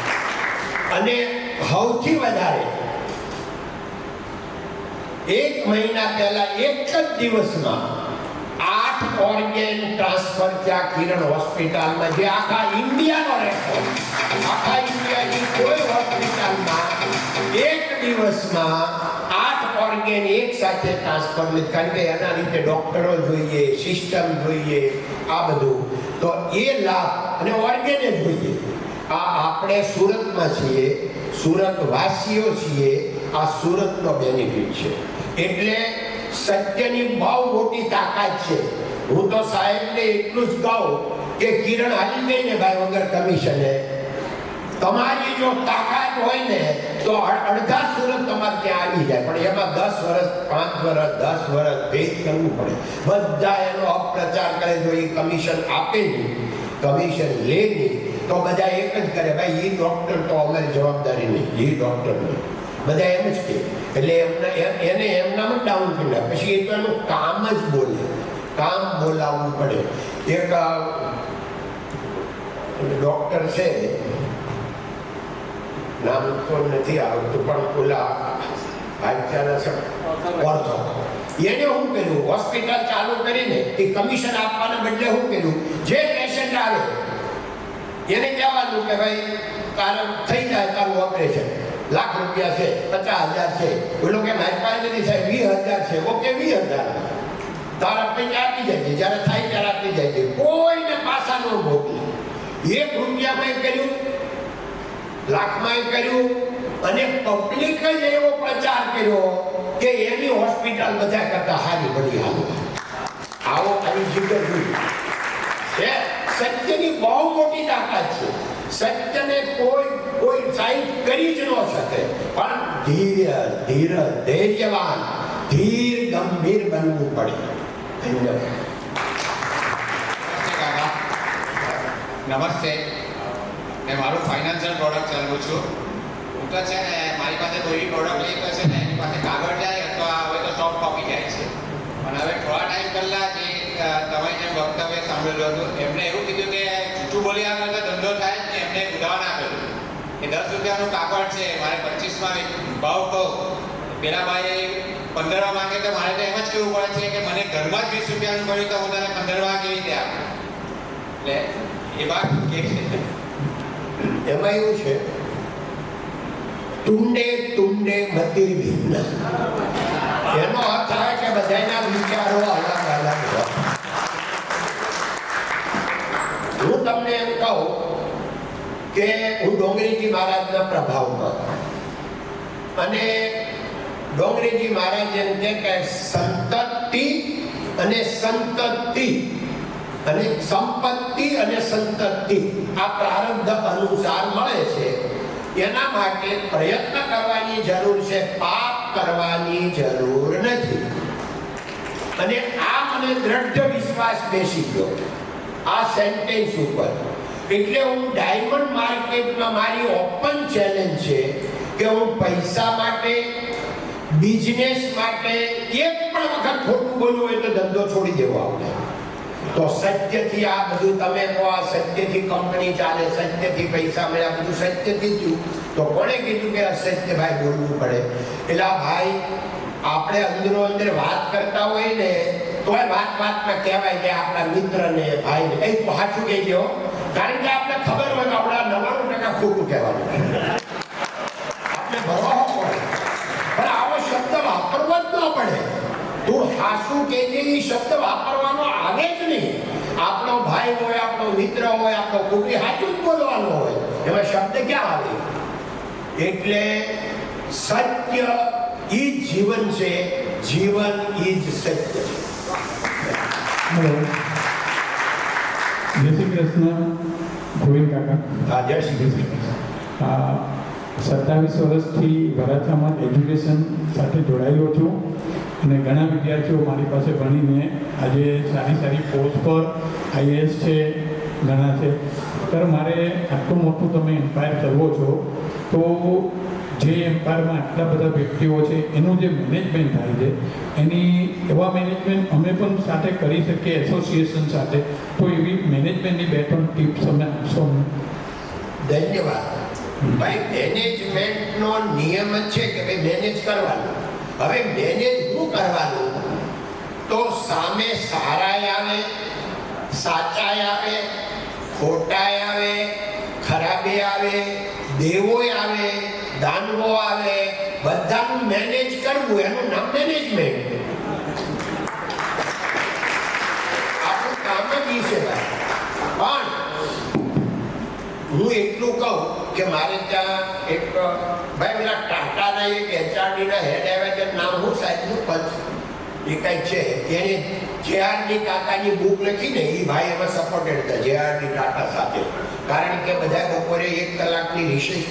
અને સૌથી વધારે 1 મહિના પહેલા એક જ દિવસમાં 8 ઓર્ગેન ટ્રાન્સફર ત્યાં કિરણ હોસ્પિટલમાં, જે આખા ઇન્ડિયાનો રેકોર્ડ, આખા ઇન્ડિયાની કોઈ હોસ્પિટલમાં એક દિવસમાં 8 ઓર્ગેન એક સાથે ટ્રાન્સફર નથી. કારણ કે એના રીતે ડોક્ટરો જોઈએ, સિસ્ટમ જોઈએ, આ બધું. તો એ લાભ અને ઓર્ગેન જ જોઈએ. આ આપણે સુરતમાં છીએ, સુરત વાસીઓ છીએ, આ સુરતનો બેનિફિટ છે. એટલે સત્યની બહુ મોટી તાકાત છે. હું તો સાહેબને એટલું જ કહું કે કિરણ હાલી ગઈ ને ભાઈ વગર કમિશને, તમારી જો તાકાત હોય ને તો અડધા સુરત તમારે ત્યાં આવી જાય. પણ એમાં 10 વર્ષ 5 વર્ષ 10 વર્ષ ભેદ કરવું પડે. બધા એનો અપપ્રચાર કરે, જો એ કમિશન આપે નહીં, કમિશન લે નહીં, તો બધા એક જ કરે, ભાઈ એ ડોક્ટર તો અમારી જવાબદારી નહીં, એ ડોક્ટર નહીં, બધા એમ જ કહે. એટલે એને એમનામાં ડાઉન કરી નાખે. પછી એ તો એનું કામ જ બોલે, કામ બોલાવવું પડે. એક ડોક્ટર છે, નામ તો નથી આવતું, પણ ઓલા ઓર્થો, એને શું કર્યું, હોસ્પિટલ ચાલુ કરીને એ કમિશન આપવાના બદલે શું કર્યું, જે પેશન્ટ આવે એને કહેવાનું કે ભાઈ તારું થઈ જાય, તારું ઓપરેશન લાખ રૂપિયા છે, 50,000 છે, બોલો કે મારી પાસે નથી સાહેબ 20,000 છે, ઓકે 20,000 તારા પૈસા આપી જાય છે, જ્યારે થાય ત્યારે આપી જાય છે, કોઈને પાછા ન મોકલે. 1 રૂપિયામાં કર્યું, લાખમાં કર્યું, અને પબ્લિક જ એવો પ્રચાર કર્યો કે એની હોસ્પિટલ બધા કરતા સારી બની હાલવા. આવો આવી જગ્યા છે. સત્યની બહુ મોટી તાકાત છે. સત્યને કોઈ સાઈડ કરી જ ન શકે. પણ ધૈર્યવાન, ધીર ગંભીર બનવું પડે. ધન્યવાદ. નમસ્તે, મેં મારું ફાઇનાન્શિયલ પ્રોડક્ટ ચલાવું છું. હું તો છે ને મારી પાસે કોઈ પ્રોડક્ટ લઈ તો છે ને એની પાસે કાગળ જાય અથવા હવે તો સોફ્ટ કોપી જાય છે. પણ હવે થોડા ટાઈમ પહેલા જે તમે જે વક્તવ્ય સાંભળેલું હતું, એમણે એવું કીધું કે જૂઠું બોલ્યા વગર તો ધંધો થાય જ ને. એમને ઉદાહરણ આપેલું કે 10 રૂપિયાનું કાગળ છે, મારે 25માં ભાવ કહું, પેલા ભાઈ 15માં માંગે તો મારે તો એમ જ કહેવું પડે છે કે મને ઘરમાં જ 20 રૂપિયાનું મળ્યું તો હું તને 15માં કેવી રીતે આપું. એટલે એ વાત કે છે એમાં એવું છે, તુંડે તુંડે મતિર ભિન્ન. એનો અર્થ થાય કે બધાના વિચારો અલગ અલગ હોય. હું તમને એમ કહું કે હું ડોંગરીજી મહારાજના પ્રભાવમાં, અને ડોંગરીજી મહારાજ એમ કે સંતતિ અને સંતતિ અને સંપત્તિ અને સંતતિ આ પ્રારબ્ધ અનુસાર મળે છે. એના માટે પ્રયત્ન કરવાની જરૂર છે, પાપ કરવાની જરૂર નથી. અને આ મને દ્રઢ વિશ્વાસ બેસી ગયો આ સેન્ટેન્સ ઉપર. એટલે હું ડાયમંડ માર્કેટમાં મારી ઓપન ચેલેન્જ છે કે હું પૈસા માટે, બિઝનેસ માટે એક પણ વખત ખોટું બોલવું હોય તો ધંધો છોડી દેવો આપણે. તો સત્યથી આ બધું તમે કહો, આ સત્યથી કંપની ચાલે, સત્યથી પૈસા મળ્યા, બધું સત્યથી થયું. તો કોણે કીધું કે અસત્ય ભાઈ બોલવું પડે? એટલે ભાઈ આપણે અંદરો અંદર વાત કરતા હોય ને તોય વાતમાં કહેવાય કે આપણા મિત્રને, ભાઈને એ તો સાચું કહેજો. કારણ કે આપણે ખબર હોય કે આપણા 99% ખોટું કહેવાનું, આપણે ભરવા પડે. પણ આવો શબ્દ વાપરવો જ ન પડે. તું હાસું કહેજે, એ શબ્દ વાપરવાનો આવે જ નહીં. આપણો ભાઈ હોય, આપણો મિત્ર હોય, આપણો કુટુંબ, સાચું જ બોલવાનું હોય. એમાં શબ્દ ક્યાં આવે? એટલે સત્ય ઈ જ જીવન છે, જીવન ઈ જ સત્ય છે. હેલો, જય શ્રી કૃષ્ણ ગોવિંદ કાકા. હા, જય શ્રી કૃષ્ણ. 27 વર્ષથી વરાછામાં એજ્યુકેશન સાથે જોડાયેલો છું અને ઘણા વિદ્યાર્થીઓ મારી પાસે ભણીને આજે સારી સારી પોસ્ટ પર આઈએએસ છે, ઘણા છે. સર, મારે આટલું મોટું તમે એમ્પાયર કરવો છો તો જે એમ્પાયરમાં આટલા બધા વ્યક્તિઓ છે એનું જે મેનેજમેન્ટ થાય છે એની એવા મેનેજમેન્ટ અમે પણ સાથે કરી શકીએ એસોસિએશન સાથે, તો એવી મેનેજમેન્ટની 2-3 ટિપ્સ અમે આપશો. ધન્યવાદ. ભાઈ, મેનેજમેન્ટનો નિયમ જ છે કે ભાઈ મેનેજ કરવાનું. હવે મેનેજ શું કરવાનું? તો સામે સારાય આવે, સાચાય આવે, ખોટાય આવે, ખરાબે આવે, દેવોય આવે, દાનવો આવે, બધાનું મેનેજ કરવું, એનું નામ મેનેજમેન્ટ. આપણું કામ જ ઈ છે ભાઈ. પણ હું એટલું કહું કે મારે ત્યાં એક ભાઈ પેલા ટાટાના એક એચઆરડીના હેડ આવ્યા છે, નામ હું સાહેબનું પંચ એ કંઈક છે, એને જેઆરડી ટાટાની બુક લખીને એ ભાઈ એમાં સપોર્ટેડ હતા જેઆરડી ટાટા સાથે. કારણ કે બધા બપોરે 1 કલાકની રિસર્ચ.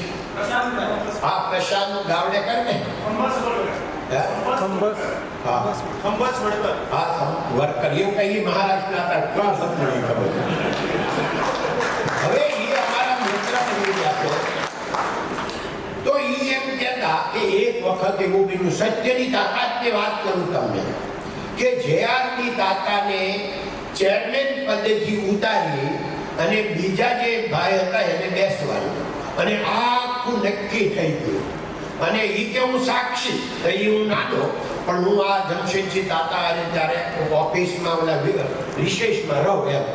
હા, પ્રશાંત ગાવડેકર ને વર્કર એવું કઈ મહારાષ્ટ્રના હતા, ક્યાં હતું નહીં ખબર. હવે એ અમારા મિત્ર બની ગયા છે. તો એ એમ કહેતા કે એક વખત એવું બીજું સત્યની તાકાતની વાત કરું તમને કે જેઆરડી તાતાને ચેરમેન પદેથી ઉતારી અને બીજા જે ભાઈ હતા એને બેસવાનું અને આખું નક્કી થઈ ગયું. અને એ કે હું સાક્ષી, એ હું નાનો પણ હું આ જમશેદજી તાતા અને ત્યારે ઓફિસમાં ઓલા રિસેસમાં રહું એમ,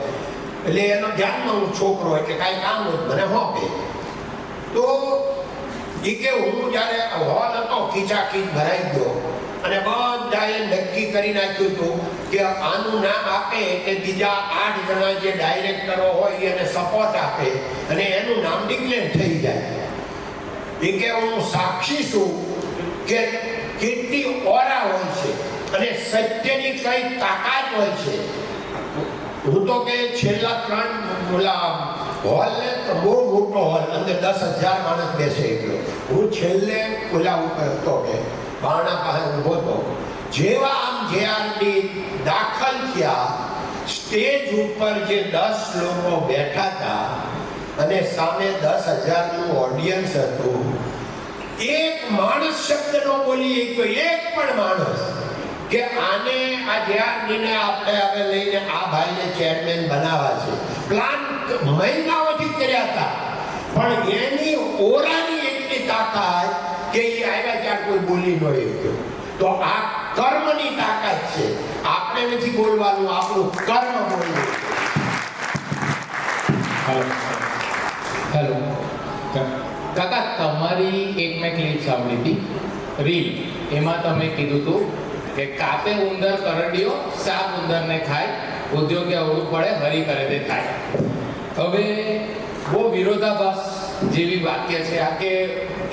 એટલે એનો ધ્યાનમાં હું છોકરો એટલે કાંઈ કામ નહોતું મને હોપે. તો એ કે હું જ્યારે હોલ હતો ખીચાખીચ ભરાઈ ગયો અને બધાએ નક્કી કરી નાખ્યું હતું કે આનું નામ આપે કે બીજા 8 જણા જે ડાયરેક્ટરો હોય એને સપોર્ટ આપે અને એનું નામ ડિક્લેર થઈ જાય. એ કે હું સાક્ષી છું કે કેટલી ઓરા હોય છે અને સત્યની કઈ તાકાત હોય છે. હું તો કે છેલ્લા 3 ઓલા હોલ ને તો બહુ મોટો હોલ, અંદર 10,000 માણસ બેસે એટલો. હું છેલ્લે ઓલા ઉપર હતો કે બારણા પાસે ઊભો હતો. જેવા આમ જેઆરડી દાખલ થયા, સ્ટેજ ઉપર જે 10 લોકો બેઠા હતા અને સામે 10,000નું ઓડિયન્સ હતું, એક માણસ શબ્દ ન બોલી શક્યો, એક પણ માણસ કે આને આ જેઆરડીને આપણે હવે લઈને આ ભાઈને ચેરમેન બનાવવા છે. પ્લાન મહિનાઓથી કર્યા હતા પણ એની ઓરાની એટલી તાકાત કે એ આવ્યા ત્યાં કોઈ બોલી ન શક્યો. તો આ કર્મની તાકાત છે. આપણે નથી બોલવાનું, આપણું કર્મ બોલવું. હેલો કાકા, તમારી એક મેં ક્લિપ સાંભળી હતી રીલ, એમાં તમે કીધું હતું કે કાપે ઉંદર કરંડીઓ, સાપ ઉંદરને ખાય, ઉદ્યોગે અવળું પડે, હરી કરે તે થાય. હવે બહુ વિરોધાભાસ જેવી વાક્ય છે આ કે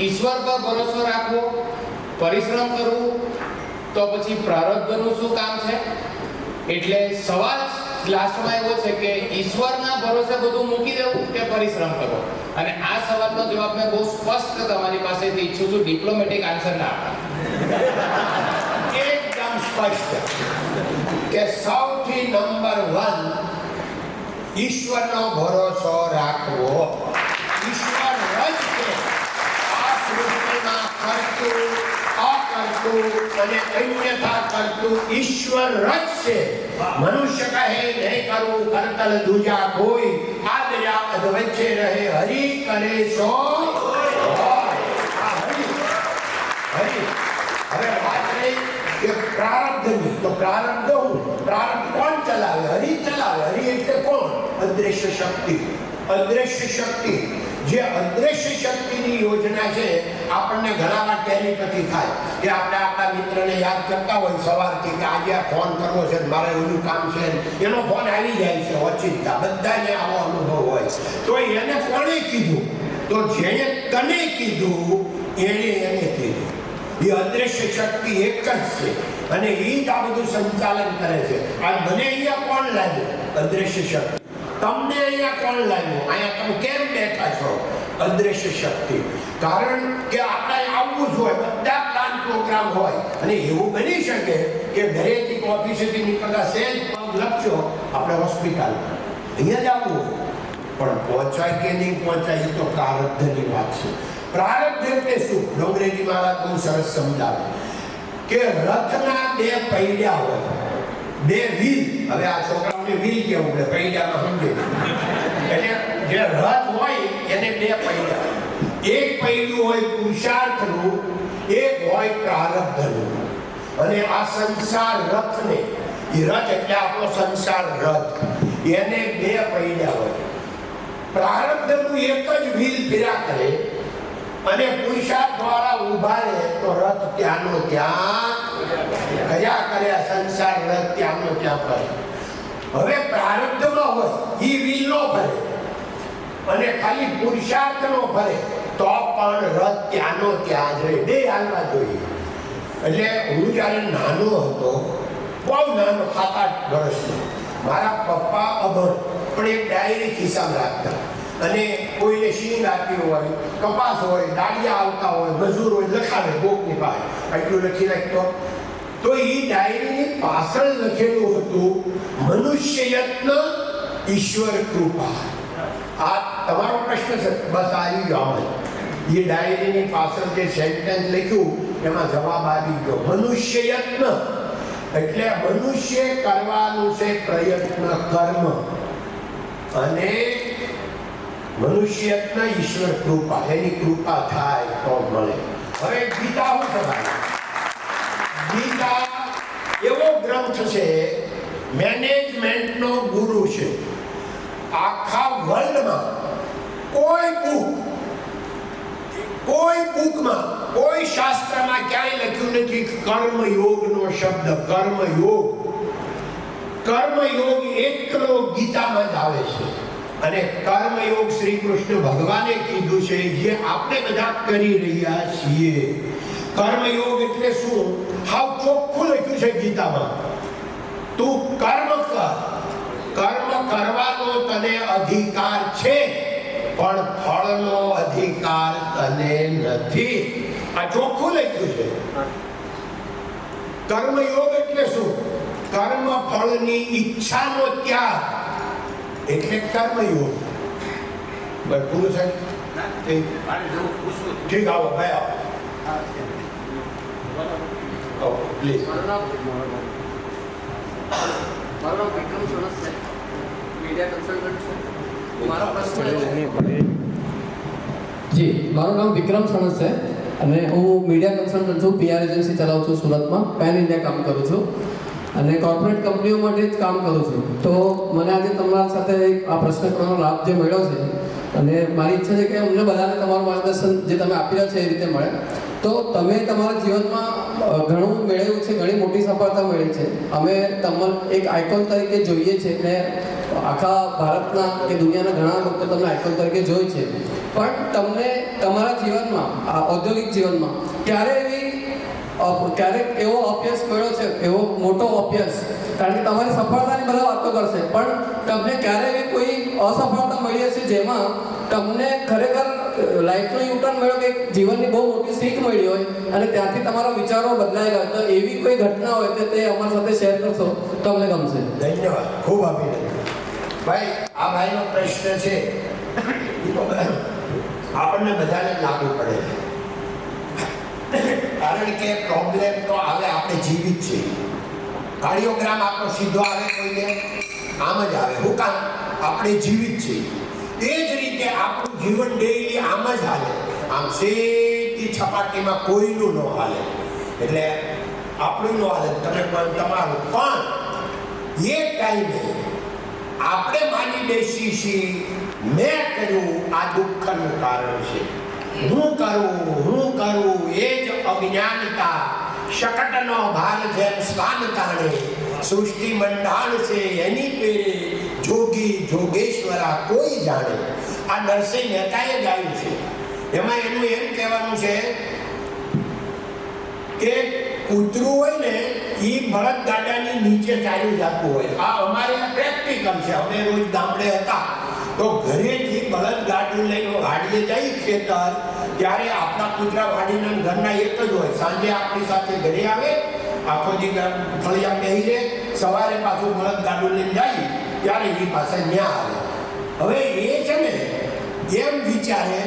ઈશ્વર પર ભરોસો રાખવો, પરિશ્રમ કરવું, તો પછી પ્રારબ્ધનું શું કામ છે? એટલે સવાલ લાસ્ટમાં એવો છે કે ઈશ્વરના ભરોસે બધું મૂકી દેવું કે પરિશ્રમ કરવો? અને આ સવાલનો જવાબ મેં બહુ સ્પષ્ટ તમારી પાસેથી ઈચ્છું છું, ડિપ્લોમેટિક આન્સર ના આપો. એકદમ સ્પષ્ટ કે સૌથી નંબર 1 ઈશ્વરનો ભરોસો રાખવો. ઈશ્વર જ છે આ સૃષ્ટિમાં કરતું, અકર્તું અને અન્યથા કરતું ઈશ્વર જ છે. મનુષ્ય કહે નહીં કરવું કરતલ દૂજા કોઈ, આ દરિયા અધવચ્ચે રહે હરિ કરે સો હરિ. હવે વાત રહી કે પ્રારબ્ધની, તો પ્રારબ્ધ હું, પ્રારબ્ધ કોણ ચલાવે? હરિ ચલાવે. હરિ એટલે કોણ? અદ્રશ્ય શક્તિ. અદ્રશ્ય શક્તિ, જે અદ્રશ્ય શક્તિની યોજના છે આપણને ઘણા વાર ટેલિપેથી થાય કે આપણે આપણા મિત્રને યાદ કરતા હોય સવારથી કે આજે આ ફોન કરવો છે, મારે એવું કામ છે, એનો ફોન આવી જાય છે ઓચિંતા. બધાને આવો અનુભવ હોય. તો એને કોણે કીધું? તો જેને તને કીધું એને કીધું. એ અદ્રશ્ય શક્તિ એક જ છે અને એ જ આ બધું સંચાલન કરે છે. આ મને અહીંયા કોણ લાગ્યું? અદ્રશ્ય શક્તિ. તમને અહીંયા કોણ લાગ્યું? અહીંયા તમે કેમ બેઠા છો? અદ્રશ્ય શક્તિ. કારણ કે આપણે આવવું જ હોય, બધા પ્લાન પ્રોગ્રામ હોય, અને એવું બની શકે કે ઘરેથી કે ઓફિસેથી નીકળતા સહેજ પગ લપશો આપણે હોસ્પિટલમાં, અહીંયા જ આવવું હોય. પણ પહોંચાય કે નહીં પહોંચાય એ તો પ્રારબ્ધની વાત છે. પ્રારબ્ધ એટલે શું? ડોંગરેજી મહારાજ બહુ સરસ સમજાવે કે રથના બે પૈડા હોય, બે વ્હીલ. હવે આ છોકરાઓને વ્હીલ કેવું પડે, પૈડામાં સમજે. એટલે જે રથ હોય એને બે પૈડા, એક પૈડું હોય પુરુષાર્થનું, એક હોય પ્રારબ્ધનું. અને આ સંસાર રથને, એ રથ એટલે આપણો સંસાર રથ, એને બે પૈડા હોય. પ્રારબ્ધનું એક જ વ્હીલ ફેરા કરે અને પુરુષાર્થ દ્વારા ઉભા રહે તો રથ ત્યાંનો ત્યાં કયા કર્યા, સંસાર રથ ત્યાંનો ત્યાં ફરે. હવે પ્રારબ્ધમાં હોય એ વ્હીલ નો ફરે અને ખાલી પુરુષાર્થ નો ફરે તો પણ રથ ત્યાંનો ત્યાં જ રહે, બે હાલવા જોઈએ. એટલે હું જ્યારે નાનો હતો, બહુ નાનો, 7-8 વર્ષનો, મારા પપ્પા અભણ પણ એક ડાયરી ખિસ્સામાં રાખતા, અને કોઈને શીંગ આપી હોય, કપાસ હોય, ડાળિયા આવતા હોય, મજૂર હોય, લખાવે બોકની પાસે, એટલું લખી રાખતો. તો એ ડાયરીની પાછળ લખેલું હતું મનુષ્ય યત્ન ઈશ્વર કૃપા. આ તમારો પ્રશ્ન છે, બસ આવી ગયો. એ ડાયરીની પાછળ જે સેન્ટેન્સ લખ્યું એમાં જવાબ આવી ગયો. મનુષ્ય યત્ન એટલે મનુષ્ય કરવાનું છે પ્રયત્ન, કર્મ, અને મનુષ્યત્ન ઈશ્વર કૃપા, એની કૃપા થાય તો મળે. હવે ગીતા શું સમજાય? ગીતા એવો ગ્રંથ છે, મેનેજમેન્ટનો ગુરુ છે. આખા વર્લ્ડમાં કોઈ બુકમાં, કોઈ શાસ્ત્રમાં ક્યાંય લખ્યું નથી કર્મયોગનો શબ્દ. કર્મયોગ એકલો ગીતામાં જ આવે છે. અને કર્મયોગ શ્રી કૃષ્ણ ભગવાને કીધું છે, જે આપણે બધા કરી રહ્યા છીએ. કર્મયોગ એટલે શું? હાવ ચોખ્ખું લખ્યું છે ગીતામાં, તું કર્મ કર, કર્મ કરવાનો તને અધિકાર છે, પણ ફળનો અધિકાર તને નથી. આ ચોખ્ખું લખ્યું છે. કર્મયોગ એટલે શું? કર્મ ફળની ઈચ્છાનો ત્યાગ એટલે કર્મયોગ. બસ પૂરું છે. ઠીક, આવો ભાઈ, આવો પ્લીઝ. મારું નામ વિક્રમ સોનસ છે, મીડિયા કન્સલ્ટન્ટ છું. મારો પ્રશ્ન જી, મારું નામ વિક્રમ સોનસ છે અને હું મીડિયા કન્સલ્ટન્ટ છું. PR એજન્સી ચલાવું છું સુરતમાં, પેન ઇન્ડિયા કામ કરું છું અને કોર્પોરેટ કંપનીઓ માટે જ કામ કરું છું. તો મને આજે તમારા સાથે આ પ્રશ્ન કરવાનો લાભ જે મળ્યો છે, અને મારી ઈચ્છા છે કે અમને બધાને તમારું માર્ગદર્શન જે તમે આપી રહ્યા છો એ રીતે મળે. તો તમે તમારા જીવનમાં ઘણું મેળવ્યું છે, ઘણી મોટી સફળતા મળી છે. અમે તમને એક આઇકોન તરીકે જોઈએ છે ને આખા ભારતના કે દુનિયાના ઘણા લોકો તમને આઇકોન તરીકે જોઈ છે. પણ તમને તમારા જીવનમાં, આ ઔદ્યોગિક જીવનમાં ક્યારેક એવો અભ્યાસ મળ્યો છે, એવો મોટો અભ્યાસ, કારણ કે તમારી સફળતાની બધા વાતો કરશે, પણ તમને ક્યારે એવી કોઈ અસફળતા મળી હશે જેમાં તમને ખરેખર લાઈફનો યુટર્ન મળ્યો, કે જીવનની બહુ મોટી શીખ મળી હોય અને ત્યાંથી તમારા વિચારો બદલાઈ ગયા? તો એવી કોઈ ઘટના હોય તો તે અમારી સાથે શેર કરશો તો અમને ગમશે. ધન્યવાદ, ખૂબ અભિનંદન. ભાઈ, આ ભાઈનો પ્રશ્ન છે, આપણને બધાને લાગુ પડે છે. કારણ કે પ્રોબ્લેમ તો આવે, આપણે જીવિત છીએ. કાર્ડિયોગ્રામ આપણો સીધો આવે કોઈને, આમ જ આવે. હું કામ? આપણે જીવિત છીએ. એ જ રીતે આપણું જીવન ડેઈલી આમ જ હાલે, આમ સીધી છપાટીમાં કોઈનું ન હાલે. એટલે આપણું ન હાલે, તમે પણ તમારું. પણ એ ટાઈમે આપણે માની બેસી છીએ મેં કર્યું, આ દુઃખનું કારણ છે. હું કરું એ જ અજ્ઞાનતા. શકટનો ભાર જેમ સ્વાન તાણે, સૃષ્ટિ મંડાણ છે એની પેરે, જોગી જોગેશ્વરા કોઈ જાણે. આ નરસિંહ મહેતાએ ગાયું છે. એમાં એનું એમ કહેવાનું છે કે કૂતરું હોય ને એ બળદ ગાડાની નીચે ચાલ્યું જતું હોય. આ અમારે પ્રેક્ટિકલ છે. અમે રોજ ગામડે હતા તો ઘરેથી બળદગાડું લઈને વાડીએ જઈ ખેતર, ત્યારે આપણા કૂતરા વાડીના ઘરના એક જ હોય. સાંજે આપણી સાથે ઘરે આવે, આખો દી ફળિયા બેસી રહે, સવારે પાછું બળદગાડું લઈને જાય ત્યારે એ પાસે ન્યા આવે. હવે એ છે ને એમ વિચારે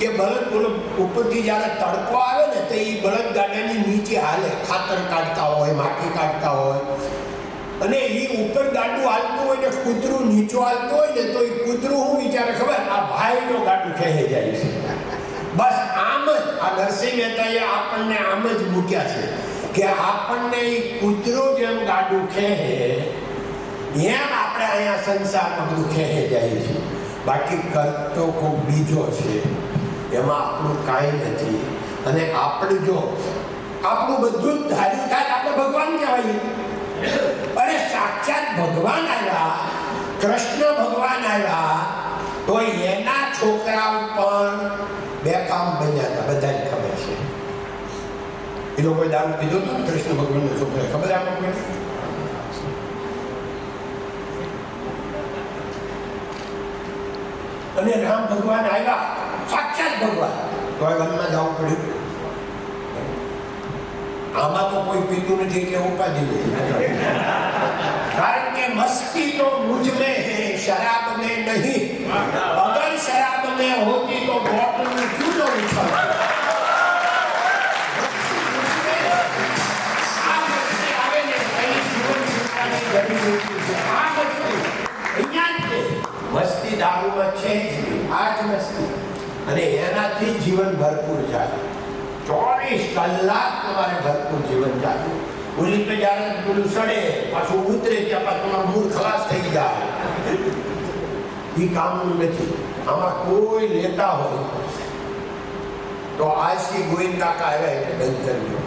કે બળદ ઉપરથી જ્યારે તડકો આવે ને તો એ બળદગાડાની નીચે હાલે, ખાતર કાઢતા હોય, માટી કાઢતા હોય, અને એ ઉપર ગાડું હાલતું હોય ને કૂતરું નીચો હાલતું હોય ને તો એ કૂતરું શું વિચારે ખબર? આ ભાઈનો ગાડું ખેંચી જાય છે. બસ આમ જ આ નરસિંહ મહેતાએ આપણને આમ જ મૂક્યા છે કે આપણને એ કૂતરું જેમ ગાડું ખેંચે એમ આપણે અહીંયા સંસારમાં બધું ખેંચી જાય છે. બાકી કરતો કોઈ બીજો છે, એમાં આપણું કાંઈ નથી. અને આપણે જો આપણું બધું જ ધાર્યું થાય આપણે ભગવાન કહેવાય. અરે સાક્ષાત ભગવાન આવ્યા, કૃષ્ણ ભગવાન આવ્યા, તો એના છોકરાઓ પણ બેકામ બન્યા હતા, બધાને ખબર છે. એ લોકોએ દારૂ પીધો હતો ને કૃષ્ણ ભગવાનના છોકરા, ખબર આમાં કોઈ? અને રામ ભગવાન આવ્યા, સાક્ષાત ભગવાન, તો વનમાં જવું પડ્યું. આમાં તો કોઈ પીતું નથી એટલે ઉપાધિ નથી. કારણ કે મસ્તી તો મુझ में है, शराब में नहीं. अगर शराब में होती तो बोतल में क्यों न उछलता? આ મસ્તી આવે ને કઈ જીવન જીવવાની જરૂર નથી. આ મસ્તી અહીંયા જ છે. મસ્તી દારૂમાં છે જ નહીં, આ જ મસ્તી. અને એનાથી જીવન ભરપૂર જાય. 24 કલાક તમારે ભરપૂર જીવન ચાલે. બોલી તો જ્યારે પેલું સડે પાછું ઉતરે ત્યાં પાછું તમારું મૂળ ખલાસ થઈ જાય. એ કામનું નથી. આમાં કોઈ લેતા હોય તો આજથી ગોવિંદ કાકા આવ્યા એટલે બંધ કરજો.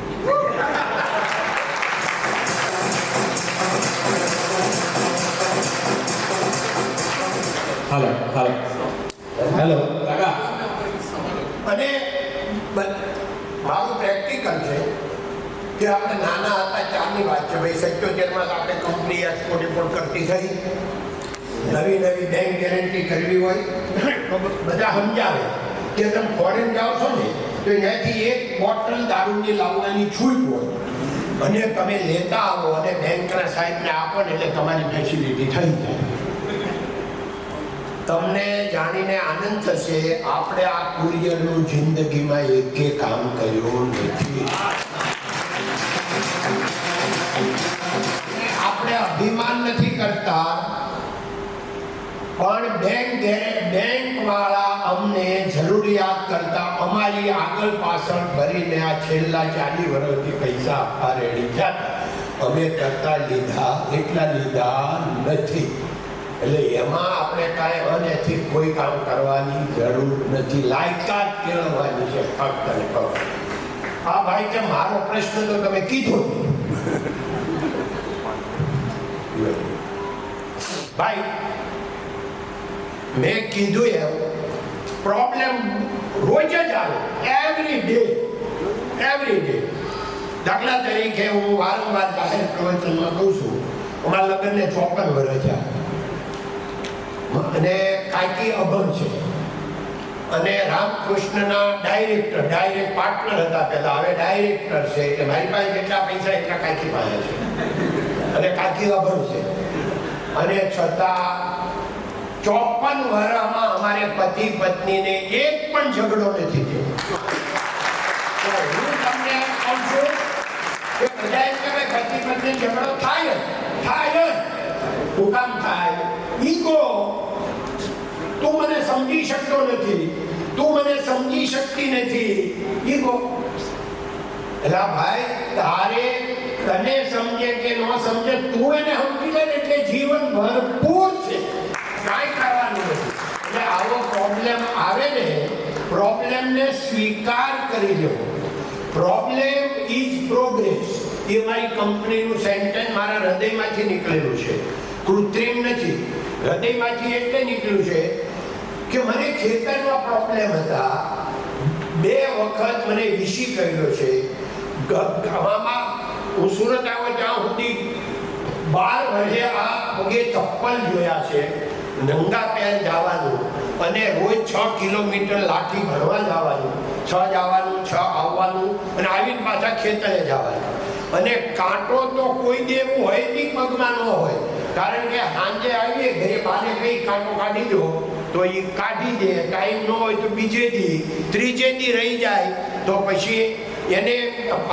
હાલો હાલો હેલો કાકા. અને મારું પ્રેક્ટિકલ છે કે આપણે નાના હતા ત્યારની વાત છે ભાઈ. 77માં આપણે કંપની એક્સપોર્ટ ઇમ્પોર્ટ કરતી થઈ. નવી નવી બેંક ગેરંટી કરવી હોય તો બધા સમજાવે કે તમે ફોરેન જાઓ છો ને તો ત્યાંથી એક બોટલ દારૂની લાવવાની છૂટ હોય અને તમે લેતા આવો અને બેંકના સાહેબને આપો ને એટલે તમારી ફેસિલિટી થઈ જાય. તમને જાણીને આનંદ થશે આપણે આ કુરિયરનું જિંદગીમાં એકે કામ કર્યું નથી. આપણે અભિમાન નથી કરતા, પણ બેંક વાળા અમને જરૂરિયાત કરતા અમારી આગળ પાછળ ભરીને આ છેલ્લા 40 વર્ષથી પૈસા આપવા રેડી થયા. અમે કરતા લીધા એટલા લીધા નથી. એટલે એમાં આપણે કાંઈ અનૈતિક કોઈ કામ કરવાની જરૂર નથી. લાયકાત કેળવવાની છે ફક્ત ને ફક્ત. હા ભાઈ કે મારો પ્રશ્ન તો તમે કીધો ભાઈ, મેં કીધું એમ પ્રોબ્લેમ રોજ જ આવે, એવરી ડે. દાખલા તરીકે હું વારંવાર જાહેર પ્રવચનમાં કહું છું, અમારા લગ્નને 54 વર્ષ થયા અને કાકી અભણ છે અને રામકૃષ્ણના ડાયરેક્ટ પાર્ટનર હતા પહેલા, હવે ડાયરેક્ટર છે. એટલે મારી પાસે જેટલા પૈસા એટલા કાકી પાસે છે અને કાકી અભણ છે. અને છતાં 54 વર્ષમાં અમારે પતિ પત્નીને એક પણ ઝઘડો નથી થયો. તો હું તમને કહું છું કે બધાએ કે પતિ પત્ની ઝઘડો થાય જ. શું કામ થાય? ઈગો. તું મને સમજી શકતો નથી, તું મને સમજી શકતી નથી. ઈગો. એટલે ભાઈ તારે તને સમજે કે ન સમજે, તું એને સમજી લે એટલે જીવન ભરપૂર છે, કાંઈ કરવાનું નથી. એટલે આવો પ્રોબ્લેમ આવે ને, પ્રોબ્લેમને સ્વીકાર કરી લો. Problem is progress. એ મારી કંપનીનું સેન્ટેન્સ મારા હૃદયમાંથી નીકળેલું છે, કૃત્રિમ નથી. હૃદયમાંથી એટલે નીકળ્યું છે કે મને ખેતરમાં પ્રોબ્લેમ હતા. 2 વખત મને વીસી કર્યો છે. ગામમાં હું સુરત આવ્યો ત્યાં સુધી 12 વર્ષે આ પગે ચપ્પલ જોયા છે. નંગા પેર જવાનું અને રોજ 6 કિલોમીટર લાઠી ભરવા જવાનું, 6 જવાનું 6 આવવાનું અને આવીને પાછા ખેતરે જવાનું. અને કાંટો તો કોઈ દેવું હોય નહીં પગમાં ન હોય, કારણ કે સાંજે આવીએ ઘરે બાને કઈ કાંટો કાઢી દો તો એ કાઢી દે, ટાઈમ ન હોય તો બીજે દી ત્રીજે દી રહી જાય તો પછી એને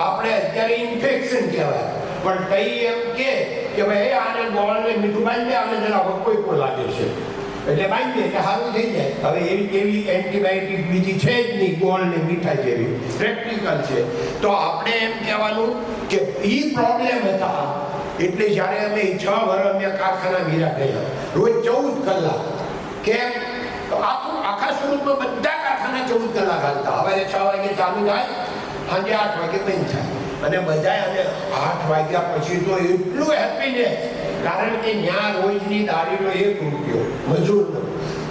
આપણે અત્યારે ઇન્ફેક્શન કહેવાય. પણ કઈ એમ કે ભાઈ આને ગોળને મીઠું બાંધી દે, આને જરા કોઈ પણ લાગે છે એટલે બાંધી દે એટલે સારું થઈ જાય. હવે એવી એન્ટીબાયોટિક બીજી છે જ નહીં ગોળ ને મીઠા જેવી, પ્રેક્ટિકલ છે. તો આપણે એમ કહેવાનું કે એ પ્રોબ્લેમ હતા એટલે જ્યારે અમે 6 વર્ષ અમે કારખાના વીરા ગયા, રોજ 14 કલાક. કેમ? તો આખા સુરતમાં બધા કારખાના 14 કલાક હાલતા. હવે 6 વાગે ચાલુ થાય, સાંજે 8 વાગે બંધ થાય. અને બધા અને 8 વાગ્યા પછી તો એટલું હેપીનેસ, કારણ કે ત્યાં રોજની દાડીનો 1 રૂપિયો મજૂરનો,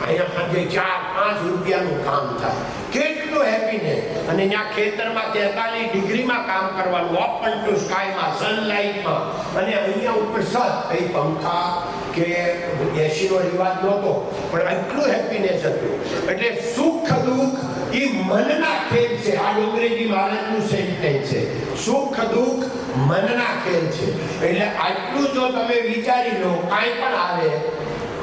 અહીંયા સાંજે 4-5 રૂપિયાનું કામ થાય. કેટલું હેપીનેસ! અને ત્યાં ખેતરમાં 43 ડિગ્રીમાં કામ કરવાનું, ઓપન ટુ સ્કાયમાં, સનલાઇટમાં. અને અહીંયા ઉપર સત એ પંખા કે એસીનો રિવાજ નહોતો, પણ એટલું હેપીનેસ હતું. એટલે સુખ દુઃખ એ મનના ખેલ છે. આ ડોંગરેજી મહારાજનું સેન્ટેન્સ છે, સુખ દુઃખ મનના ખેલ છે. એટલે આટલું જો તમે વિચારી લો, કાંઈ પણ આવે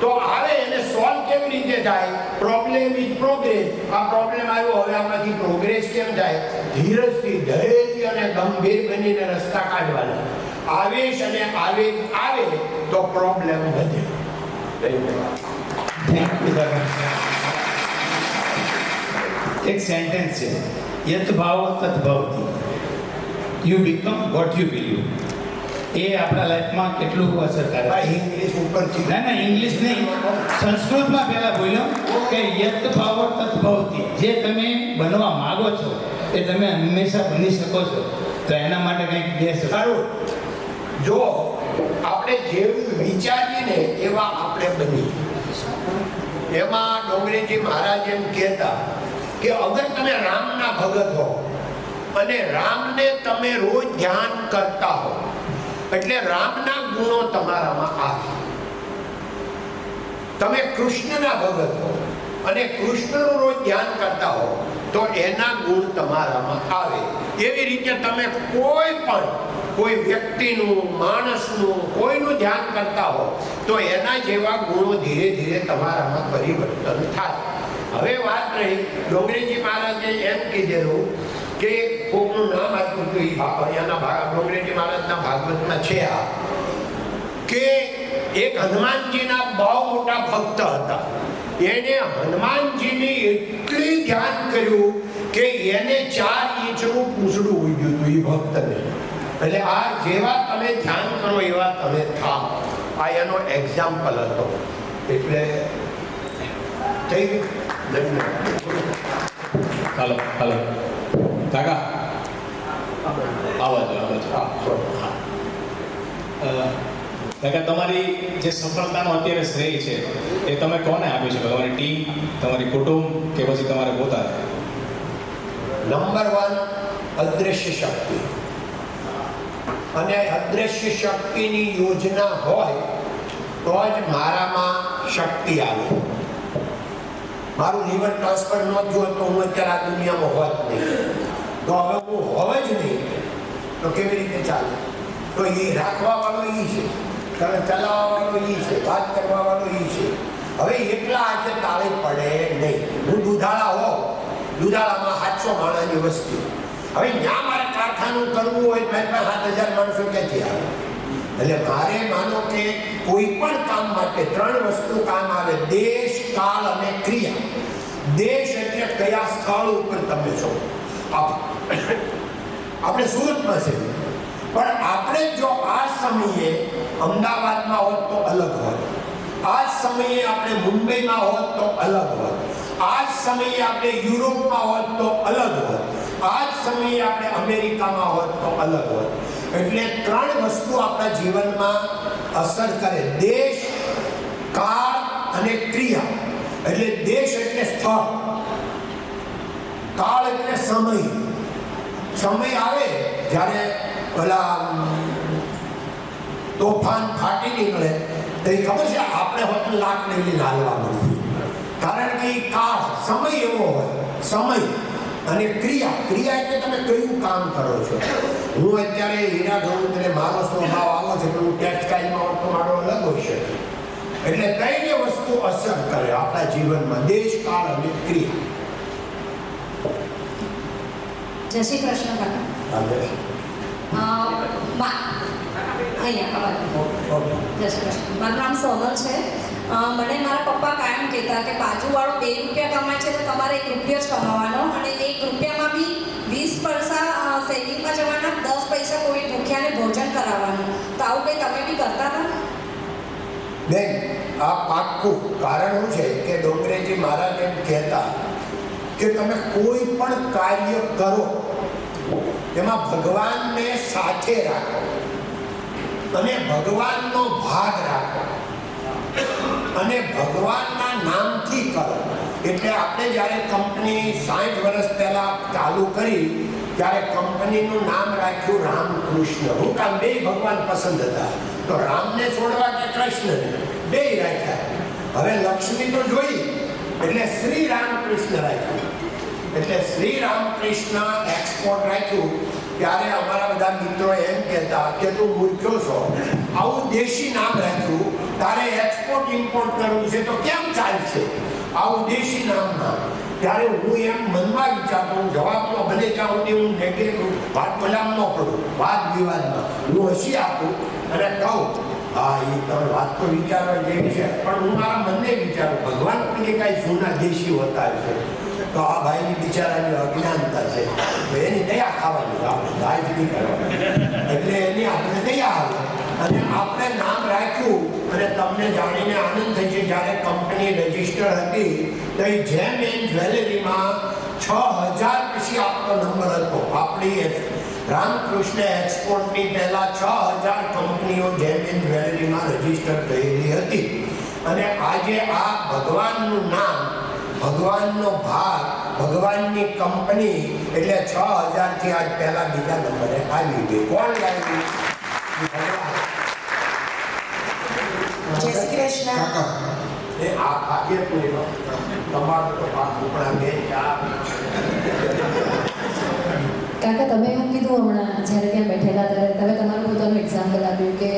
તો આવે, એને સોલ્વ કેવી રીતે થાય? Problem is progress. આ પ્રોબ્લેમ આવ્યો, હવે આમાંથી પ્રોગ્રેસ કેમ થાય? ધીરજથી, ધૈર્ય અને ગંભીર બનીને રસ્તા કાઢવાના. આવેશ અને આવેગ આવે તો પ્રોબ્લેમ વધે. એક સેન્ટેન્સ છે, યત ભાવ તત ભવતિ, you become what you believe. એ આપણા લાઈફમાં કેટલું અસર કરે? ઇંગ્લિશ ઉપરથી ના ઇંગ્લિશ નહીં, સંસ્કૃતમાં પહેલા બોલ્યો કે યત ભાવ તત ભવતિ. જે તમે બનવા માંગો છો એ તમે હંમેશા બની શકો છો. તો એના માટે કંઈક દેશ સારું. જો આપણે જેવું વિચારીએ ને એવા આપણે બનીએ. એમાં ડોંગરેજી મહારાજ એમ કહેતા કે અગર તમે રામના ભગત હો અને રામને તમે રોજ ધ્યાન કરતા હો એટલે રામના ગુણો તમારામાં આવે. તમે કૃષ્ણના ભગત હો અને કૃષ્ણનું રોજ ધ્યાન કરતા હો તો એના ગુણ તમારામાં આવે. એવી રીતે તમે કોઈ વ્યક્તિનું, માણસનું, કોઈનું ધ્યાન કરતા હો તો એના જેવા ગુણો ધીરે ધીરે તમારામાં પરિવર્તન થાય. હવે વાત રહી, ડોંગરેજી મહારાજે એમ કીધેલું કે કોકનું નામ આપ્યું હતું, અહીંયાના ડોંગરેજી મહારાજના ભાગવતમાં છે આ, કે એક હનુમાનજીના બહુ મોટા ભક્ત હતા. એને હનુમાનજીની એટલી ધ્યાન કર્યું કે એને 4 ઇંચનું પૂંછડું ઉગ્યું હતું એ ભક્તને. એટલે આ જેવા તમે ધ્યાન કરો એવા તમે થાવ. આ એનો એક્ઝામ્પલ હતો. એટલે થઈ ગયું. હાલો કાકા આવાજ કાકા, તમારી જે સફળતાનો અત્યારે શ્રેય છે એ તમે કોને આપી શકો? તમારી ટીમ, તમારી કુટુંબ કે પછી તમારે પોતાને? નંબર 1 અદ્રશ્ય શક્તિ. અને અદ્રશ્ય શક્તિની યોજના હોય તો જ મારામાં શક્તિ આવે. મારું લીવર ટ્રાન્સફર ન થયું તો હું અત્યારે આ દુનિયામાં હોત નહીં. તો હવે હું હોવ જ નહીં તો કેવી રીતે ચાલે? તો એ રાખવા વાળો એ છે, તમે ચલાવવા વાળો એ છે, વાત કરવા વાળો એ છે. હવે એટલા આજે તાળે પડે નહીં. હું દુધાળા હોઉં, દુધાળામાં 700 માણસની વસ્તી. હવે ત્યાં મારે કારખાનું કરવું હોય તો 7,000 માણસો ક્યાંથી આવે? એટલે મારે માનો કે કોઈ પણ કામ માટે 3 વસ્તુ કામ આવે: દેશ, કાળ અને ક્રિયા. દેશ એટલે કયા સ્થળ ઉપર તમે છો. આપણે સુરતમાં છે, પણ આપણે જો આ સમયે અમદાવાદમાં હોત તો અલગ હોત, આ સમયે આપણે મુંબઈમાં હોત તો અલગ હોત, આ સમયે આપણે યુરોપમાં હોત તો અલગ હોત, આ સમયે આપણે અમેરિકામાં હોત તો અલગ હોત. એટલે 3 વસ્તુ આપણા જીવનમાં અસર કરે: દેશ, કાળ અને ક્રિયા. એટલે દેશ એટલે સ્થળ, કાળ એટલે સમય. સમય આવે જ્યારે પેલા તોફાન ફાટી નીકળે તો એ ખબર છે આપણે હોટલ લાખ લઈને હાલવા મળી, કારણ કે એ કાળ સમય એવો હોય, સમય અને ક્રિયા એટલે તમે કયું કામ કરો છો. હું અત્યારે હીરા ઘઉં એટલે મારો સ્વભાવ આવો છે, પણ હું ટેક્સટાઇલમાં હોત તો મારો અલગ હોઈ શકે. એટલે ત્રણેય વસ્તુ અસર કરે આપણા જીવનમાં, દેશ, કાળ અને ક્રિયા. જય શ્રી કૃષ્ણ કાકા. અહીંયા જય શ્રી કૃષ્ણ. મારું નામ સોનલ છે. મને મારા પપ્પા કાયમ કહેતા કે બાજુવાળો 2 રૂપિયા કમાય છે તો તમારે 1 રૂપિયો જ કમાવાનો, અને 1 રૂપિયામાં બી 20 પૈસા સેવિંગમાં જવાના, 10 પૈસા કોઈ ભૂખ્યાને ભોજન કરાવવાનું. તો આવું કંઈ તમે બી કરતા હતા? બેન, આ પાક્કું કારણ શું છે કે ડોંગરેજી મહારાજ એમ કહેતા કે તમે કોઈ પણ કાર્ય કરો એમાં ભગવાનને સાથે રાખો અને ભગવાનનો ભાગ રાખો અને ભગવાનના નામથી કરો. એટલે આપણે જ્યારે કંપની 60 વર્ષ પહેલા ચાલુ કરી ત્યારે કંપનીનું નામ રાખ્યું રામકૃષ્ણ. હું કામ? બે ભગવાન પસંદ હતા, તો રામને છોડવા કે કૃષ્ણને, બે રાખ્યા. હવે લક્ષ્મી તો જોઈ એટલે શ્રી રામકૃષ્ણ રાખ્યું. એટલે શ્રી રામકૃષ્ણ એક્સપોર્ટ રાખ્યું. ત્યારે અમારા બધા મિત્રો એમ કહેતા કે તું મૂર્ખ્યો છો, આવું દેશી નામ રાખ્યું, તારે એક્સપોર્ટ ઇમ્પોર્ટ કરવું છે તો કેમ ચાલશે આવું દેશી નામમાં? ત્યારે હું એમ મનમાં વિચારતો, હું જવાબમાં ભલે ત્યાં સુધી હું નેગેટિવ વાત બોલામ ન પડું, વાદ વિવાદમાં હું હસી આપું અને કહું હા એ તમે વાત તો વિચારવા જેવી છે, પણ હું મારા મનને વિચારું ભગવાન કોઈને કાંઈ જૂના દેશી હોતા છે તો આ ભાઈની બિચારાની અજ્ઞાનતા છે, તો એની દયા ખાવાની, આપણે દાજ નહીં કરવાની. એટલે એની આપણે દયા આવે અને આપણે નામ રાખ્યું. અને તમને જાણીને આનંદ થઈ છે, જ્યારે કંપની રજીસ્ટર હતી તો એ જેમ એન જ્વેલરીમાં 6000 પછી આપણો નંબર હતો. આપણી રામકૃષ્ણ એક્સપોર્ટની પહેલા 6000 કંપનીઓ જેમ એન જ્વેલરીમાં રજીસ્ટર થયેલી હતી. અને આજે આ ભગવાનનું નામ, ભગવાનનો ભાગ, ભગવાનની કંપની એટલે 6000 થી આજ પહેલા બીજા નંબરે આવી ગઈ. કોણ લાવી? જય શ્રી કૃષ્ણ. એ આ ભાગ્ય પૂર્ણ તમારું તો પાકું, પણ આ બે ચાર કાકા તમે એમ કીધું હમણાં જ્યારે ત્યાં બેઠેલા ત્યારે તમે તમારું પોતાનું એક્ઝામ્પલ આપ્યું કે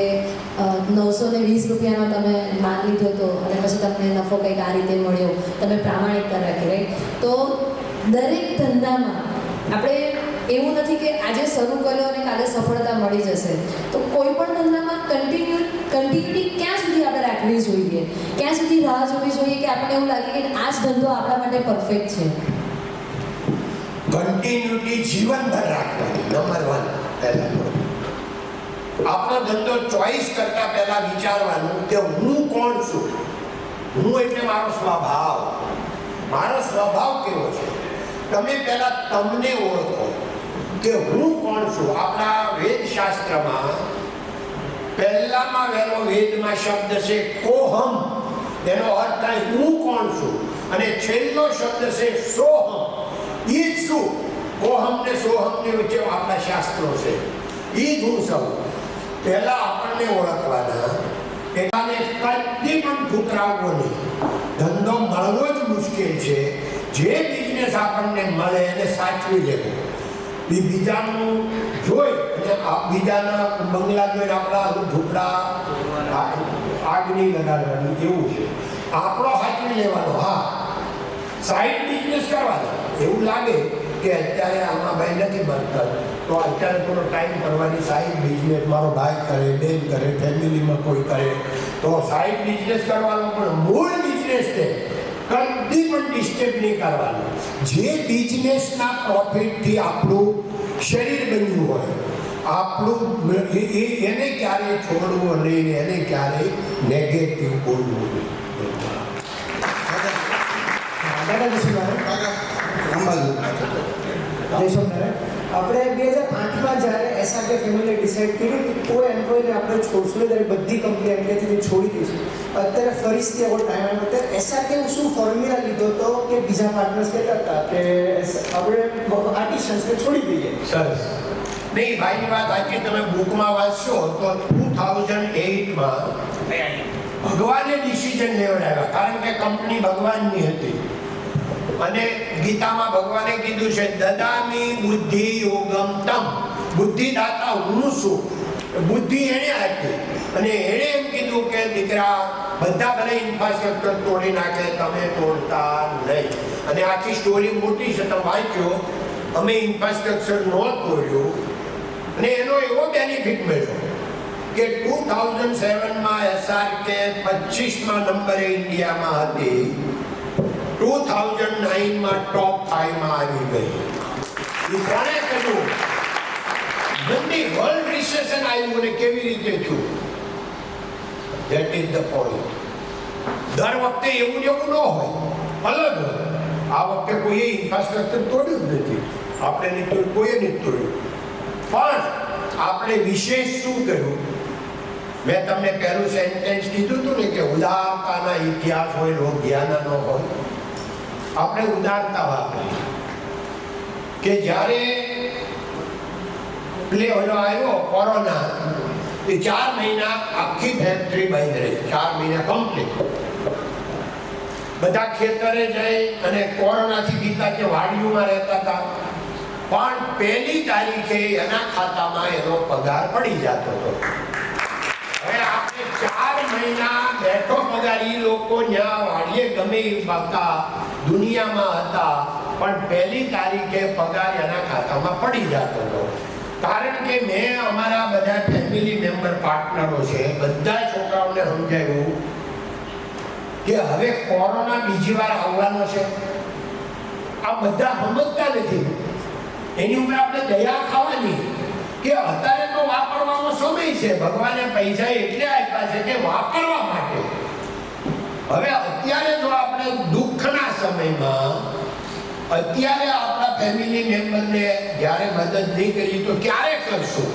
920 રૂપિયાનો તમે માલ લીધો હતો અને પછી તમને નફો કંઈક આ રીતે મળ્યો, તમે પ્રામાણિકતા રાખી, રાઈટ? તો દરેક ધંધામાં આપણે એવું નથી કે આજે શરૂ કર્યો અને કાલે સફળતા મળી જશે. તો કોઈ પણ ધંધામાં કન્ટિન્યુટી ક્યાં સુધી આપણે રાખવી જોઈએ, ક્યાં સુધી રાહ જોવી જોઈએ કે આપણને એવું લાગે કે આ જ ધંધો આપણા માટે પરફેક્ટ છે? કન્ટિન્યુટી જીવનભર રાખવાની. નંબર 1 પહેલા આપણો ધંધો ચોઈસ કરતા પહેલા વિચારવાનું કે હું કોણ છું. હું એટલે મારો સ્વભાવ. મારો સ્વભાવ કેવો છે? તમે પહેલા તમને ઓળખો કે હું કોણ છું. આપણા વેદશાસ્ત્રમાં પહેલામાં વહેલો વેદમાં શબ્દ છે કોહમ, એનો અર્થ થાય હું કોણ છું, અને છેલ્લો શબ્દ છે સોહમ. એ જ શું? કોહમ ને સોહમ ની વચ્ચે આપણા શાસ્ત્રો છે. એ જ હું સૌ. પહેલા આપણને ઓળખવાના, પહેલાને કદી પણ ઠુકરાવવો નહીં. ધંધો મળવો જ મુશ્કેલ છે. જે બિઝનેસ આપણને મળે એને સાચવી લેવો. બીજાનું જોઈ અને બીજાના બંગલા જોઈને આપણા ઝૂંપડા આગની લગાડવાની એવું છે. આપણો સાચવી લેવાનો. હા, સાઈડ બિઝનેસ કરવાનો. એવું લાગે કે અત્યારે આમાં ભાઈ નથી બનતા તો અત્યારે થોડો ટાઈમ કરવાની સાઈડ બિઝનેસ મારો ભાઈ કરે, બેન કરે, ફેમિલીમાં કોઈ કરે તો સાઈડ બિઝનેસ કરવાનો, પણ મૂળ બિઝનેસ છે કદી પણ ડિસ્ટર્બ નહીં કરવાનું. જે બિઝનેસના પ્રોફિટથી આપણું શરીર બન્યું હોય, આપણું એને ક્યારેય છોડવું નહીં, એને ક્યારેય નેગેટિવ બોલવું નહીં. આપણે 2008માં જ્યારે એસઆરકે ફેમિલીએ ડિસાઇડ કર્યું કે કોઈ એમ્પ્લોયને આપણે છોડશું નહીં, ત્યારે બધી કંપની એમ્પ્લોયથી છોડી દઈશું. અત્યારે ફરીથી એવો ટાઈમ આવ્યો. ત્યારે એસઆરકે શું ફોર્મ્યુલા લીધો હતો કે બીજા પાર્ટનર્સ કહેતા હતા કે આપણે આર્ટિસ્ટન્સને છોડી દઈએ? સરસ. નહીં, ભાઈની વાત આજે તમે બુકમાં વાંચશો તો 2008માં ભગવાને ડિસિઝન લેવડાવ્યા, કારણ કે કંપની ભગવાનની હતી. અને ગીતામાં ભગવાને કીધું છે દદામી બુદ્ધિ યોગમ તમ, બુદ્ધિદાતા હું છું. બુદ્ધિ એણે આપી અને એણે એમ કીધું કે દીકરા બધા ભલે ઇન્ફ્રાસ્ટ્રક્ચર તોડી નાખે, તમે તોડતા નહીં. અને આખી સ્ટોરી મોટી છે, તમે વાંચ્યો. અમે ઇન્ફ્રાસ્ટ્રક્ચર ન તોડ્યું અને એનો એવો બેનિફિટ મળ્યો કે 2007માં SRK 25મા નંબરે ઇન્ડિયામાં હતી, 2009માં ટોપ 5માં આવી ગઈ. એ કોણે કર્યું? મંદી વર્લ્ડ રિસેશન આવ્યું અને કેવી રીતે થયું? That is the point. દર વખતે એવું ન હોય, અલગ હોય. આ વખતે કોઈએ ઇન્ફ્રાસ્ટ્રક્ચર તોડ્યું જ નથી, આપણે નહીં તોડ્યું, કોઈએ નહીં તોડ્યું. પણ આપણે વિશેષ શું કર્યું? મેં તમને પહેલું સેન્ટેન્સ કીધું હતું ને કે ઉદારતાના ઇતિહાસ હોય, લોભિયાના ન હોય. આપણે ઉદારતા વાપરી કે જ્યારે આવ્યો કોરોના, એ 4 મહિના આખી ફેક્ટરી બંધ રહી, 4 મહિના કમ્પ્લીટ. બધા ખેતરે જઈ અને કોરોનાથી બીતા કે વાડીઓમાં રહેતા હતા. પણ 1લી તારીખે એના ખાતામાં એનો પગાર પડી જતો હતો. હવે આપણે 4 મહિના બેઠો પગાર, એ લોકો જ્યાં વાડીએ ગમે હતા, દુનિયામાં હતા, પણ 1લી તારીખે પગાર એના ખાતામાં પડી જતો હતો. કારણ કે મેં અમારા બધા ફેમિલી મેમ્બર પાર્ટનરો છે, બધા છોકરાઓને સમજાવ્યું કે હવે કોરોના બીજી વાર આવવાનો છે. આ બધા સમજતા નથી. એની ઉપર આપણે દયા ખાવાની કે અત્યારે તો વાપરવાનો સમય છે. ભગવાને પૈસા એટલે આપ્યા છે કે વાપરવા માટે. હવે અત્યારે જો આપણે દુઃખના સમયમાં અત્યારે આપણા ફેમિલી મેમ્બરને જ્યારે મદદ નહીં કરી તો ક્યારે કરશું?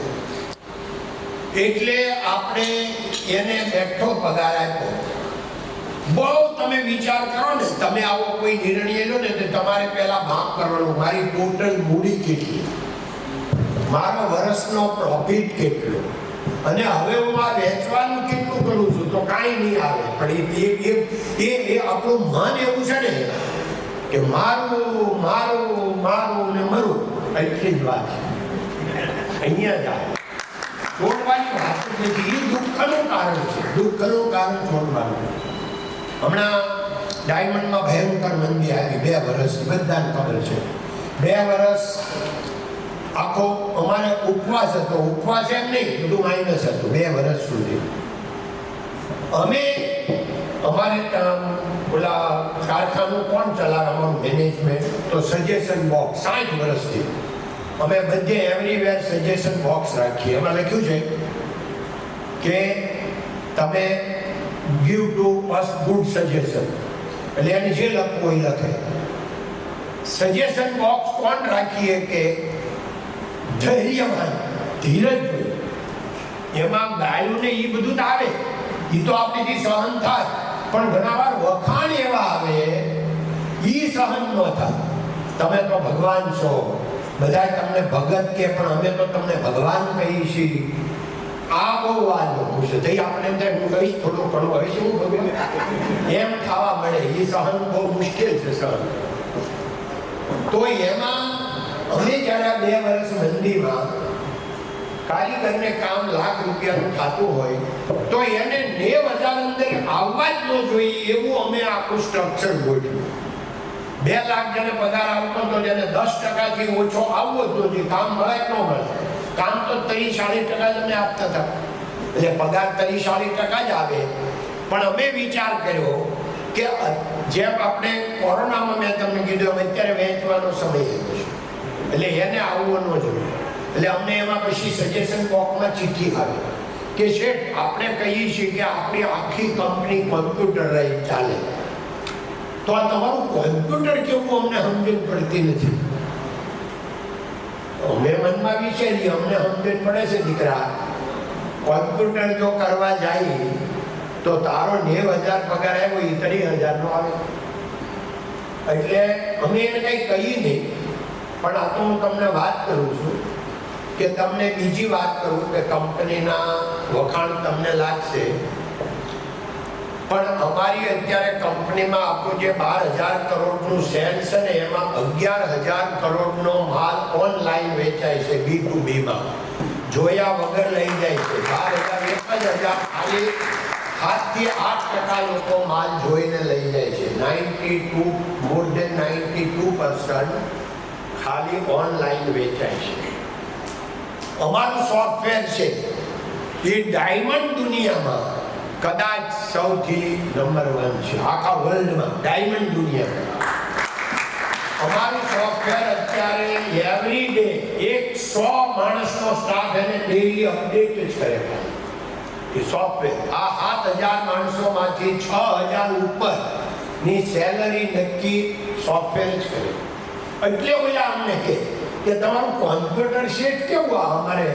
એટલે આપણે એને બેઠો પગાર આપ્યો. બહુ તમે વિચાર કરો ને, તમે આવો કોઈ નિર્ણય લો ને તો તમારે પહેલા માફ કરવાનું, મારી ટોટલ મૂડી કેટલી, મારો વર્ષનો પ્રોફિટ કેટલો, અને હવે હું આ વેચવાનું કેટલું કરું છું, તો કાંઈ નહીં આવે. પણ એ આપણું મન એવું છે ને કે મારું મારું મારું ને મરું, એટલી જ વાત છે. અહીંયા જ આવે છોડવાની વાત નથી. એ દુઃખનું કારણ છે, દુઃખનું કારણ છોડવાનું. હમણાં ડાયમંડમાં ભયંકર મંદી આવી 2 વર્ષથી, બધાને ખબર છે. 2 વર્ષ આખો અમારે ઉપવાસ હતો. ઉપવાસ એમ નહીં, બધું માઇનસ હતું 2 વર્ષ સુધી. અમે અમારે ઓલા કારખાનું કોણ ચલાવે? અમારું મેનેજમેન્ટ. તો સજેશન બોક્સ 60 વર્ષથી અમે બધે એવરીવેર સજેશન બોક્સ રાખીએ. એમાં લખ્યું છે કે તમે give to us good suggestion. એટલે એને જે લખવું હોય લખે. સજેશન બોક્સ કોણ રાખીએ? કે ધૈર્યવાન, ધીરજ હોય. એમાં ગાયું ને એ બધું તો આવે, એ તો આપણીથી સહન થાય, પણ ઘણા વાર વખાણ એવા આવે એ સહન ન થાય. તમે તો ભગવાન છો, બધા તમને ભગત કે, પણ અમે તો તમને ભગવાન કહીએ છીએ. આ બહુ વાત લખું છે. થઈ આપણે એમ થાય હું કહીશ થોડું ઘણું હવે છે હું ભગવાન એમ ખાવા મળે. એ સહન બહુ મુશ્કેલ છે સહન. તો એમાં અમે જ્યારે 2 વર્ષ મંદીમાં કારીગરને કામ લાખ રૂપિયાનું થતું હોય તો એને 90,000 અંદર આવવા જ ન જોઈએ એવું અમે આખું સ્ટ્રક્ચર ગોઠવ્યું. 2 લાખ જેને પગાર આવતો હતો, જેને 10%થી ઓછો આવવો જ જોઈએ. કામ મળે કે ન મળે, કામ તો 30-40% જ અમે આપતા હતા. એટલે પગાર 30-40% જ આવે. પણ અમે વિચાર કર્યો કે જેમ આપણે કોરોનામાં મેં તમને કીધું અત્યારે વેચવાનો સમય આવ્યો છે, એટલે એને આવવું ન જોઈએ. એટલે અમને એમાં પછી સજેશન બોક્સમાં ચિઠ્ઠી આવી કે શેઠ આપણે કહીએ છીએ કે આપણી આખી કંપની કોમ્પ્યુટર રહી ચાલે, તો આ તમારું કોમ્પ્યુટર કેવું અમને સમજણ પડતી નથી. અમે મનમાં વિચારીએ અમને સમજણ પડે છે દીકરા, કોમ્પ્યુટર જો કરવા જાય તો તારો 90,000 પગાર આવ્યો એ 30,000 નો આવે. એટલે અમે એને કંઈ કહી નહીં. પણ આ તો હું તમને વાત કરું છું કે તમને બીજી વાત કરું કે કંપનીના વખાણ તમને લાગશે પણ અમારી અત્યારે કંપનીમાં આપણું જે 12,000 કરોડનું સેલ છે ને એમાં 11,000 કરોડનો માલ ઓનલાઈન વેચાય છે B2B માં. જોયા વગર લઈ જાય છે. 12,000 ખાલી 7 થી 8% લોકો માલ જોઈને લઈ જાય છે. 92 more than 92% ખાલી ઓનલાઈન વેચાય છે. અમારું સોફ્ટવેર છે એ ડાયમંડ દુનિયામાં કદાચ સૌથી નંબર 1 છે આખા વર્લ્ડમાં. ડાયમંડ દુનિયામાં અમારું સોફ્ટવેર અત્યારે એવરી ડે 100 માણસનો સ્ટાફ એને ડેઈલી અપડેટ જ કરે છે. એ સોફ્ટવેર આ 7,000 માણસોમાંથી 6,000 ઉપરની સેલરી નક્કી સોફ્ટવેર જ કરે. એટલે ઓલા અમને કે તમારું કોમ્પ્યુટર સેટ કેવું અમારે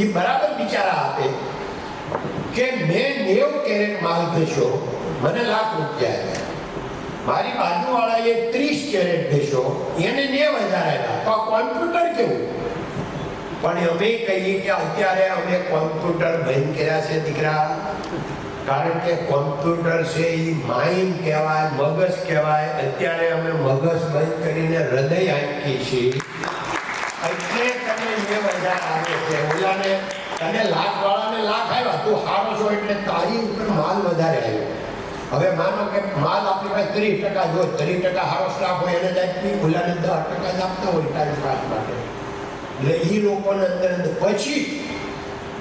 એ બરાબર બિચારા આપે કે મેં 90 કેરેટ માલ થશો મને લાખ રૂપિયા આવ્યા, મારી બાજુવાળાએ 30 કેરેટ થશો એને 90,000 આવ્યા. તો આ કોમ્પ્યુટર કેવું? પણ અમે કહીએ કે અત્યારે અમે કોમ્પ્યુટર બંધ કર્યા છે દીકરા, કારણ કે કોમ્પ્યુટર છે એ માઇન્ડ કહેવાય, મગજ કહેવાય. અત્યારે અમે મગજ બંધ કરીને હૃદય આપીએ છીએ. એટલે તમે 90,000 આવે છે. ઓલાને તને લાખવાળાને લાખ આવ્યા, તું સારો છો એટલે તારી ઉપર માલ વધારે આવ્યો. હવે માનો કે માલ આપણી પાસે 30% જો 30% સારો સ્ટાફ હોય એને જ ઓલાને 10% જ આપતા હોય ટાઈમ પાસ માટે. એટલે એ લોકોને અંદર પછી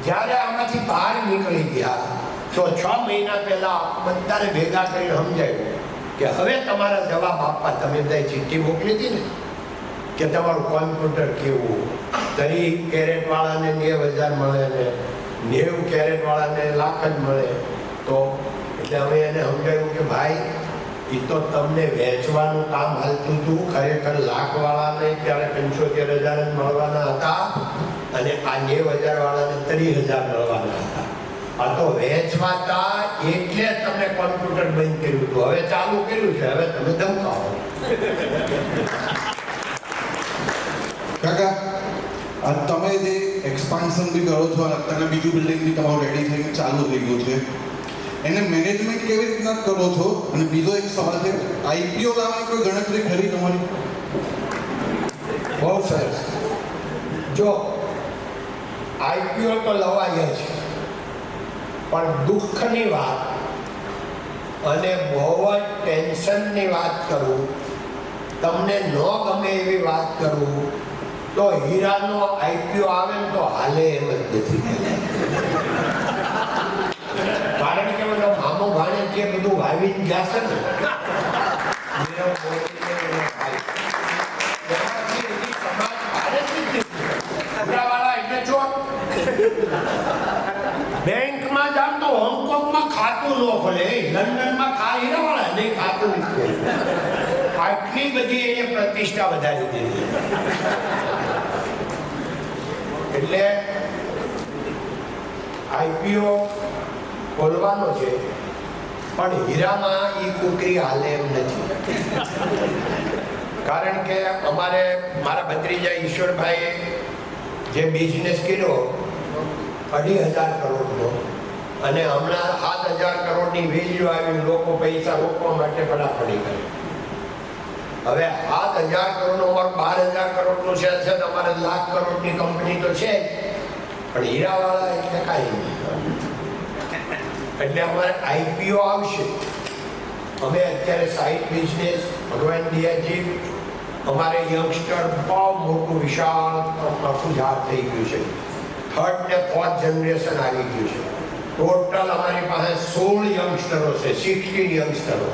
જ્યારે આમાંથી બહાર નીકળી ગયા તો 6 મહિના પહેલા બધાને ભેગા કરીને સમજાયું કે હવે તમારા જવાબ આપવા. તમે બધા ચિઠ્ઠી મોકલી હતી ને કે તમારું કોમ્પ્યુટર કેવું, 30 કેરેટ વાળાને 90,000 મળે ને 90 કેરેટ વાળાને લાખ જ મળે. તો એટલે અમે એને સમજાયું કે ભાઈ એ તો તમને વેચવાનું કામ હાલતું હતું. ખરેખર લાખવાળાને ત્યારે 75,000 જ મળવાના હતા અને આ 90,000 વાળાને 30,000 મળવાના હતા. આ તો વેચવાતા એટલે તમને કોમ્પ્યુટર બંધ કર્યું હતું. હવે ચાલુ કર્યું છે, હવે તમે ધમકાવો. કાકા તમે જે એક્સપાન્શન બી કરો છો અને અત્યારે બીજું બિલ્ડિંગ બી તમારું રેડી થઈને ચાલુ થઈ ગયું છે, એને મેનેજમેન્ટ કેવી રીતના કરો છો? અને બીજો એક સવાલ છે, આઈપીઓ લાવવાની કોઈ ગણતરી ખરી તમારી? બહુ સરસ. જો આઈપીઓ તો લવાય જ, પણ દુઃખની વાત અને બહુ જ ટેન્શનની વાત કરું, તમને ન ગમે એવી વાત કરું તો હીરાનો આઈપીઓ આવે ને તો હાલે એમ જ નથી. કારણ કે બધો મામો ભાણે જે બધું વાવી ગયા છે ને બેંકમાં જાવ તો હોંગકોંગમાં ખાતું ન ખોલે, લંડનમાં હીરાવાળા નહીં ખાતું. આટલી બધી એને પ્રતિષ્ઠા વધારી દીધી. એટલે આઈપીઓ ખોલવાનો છે, પણ હીરામાં એ કુકરી હાલે એમ નથી. કારણ કે અમારે મારા ભત્રીજા ઈશ્વરભાઈએ જે બિઝનેસ કર્યો 2,500 કરોડનો અને હમણાં 7,000 કરોડની વેલ્યુ આવી, લોકો પૈસા રોકવા માટે પડાપડી કરે. હવે 7,000 કરોડનો અમારું 12,000 કરોડનું શેર છે, તમારે લાખ કરોડની કંપની તો છે જ, પણ હીરાવાળા એટલે કાંઈ નહીં. એટલે અમારે આઈપીઓ આવશે. અમે અત્યારે સાઈડ બિઝનેસ ભગવાન દિયાજી અમારે યંગસ્ટર બહુ મોટું વિશાળ આખું ઝાડ થઈ ગયું છે. 3rd ને 4th જનરેશન આવી ગયું છે. ટોટલ અમારી પાસે 16 યંગસ્ટરો છે, 16 યંગસ્ટરો.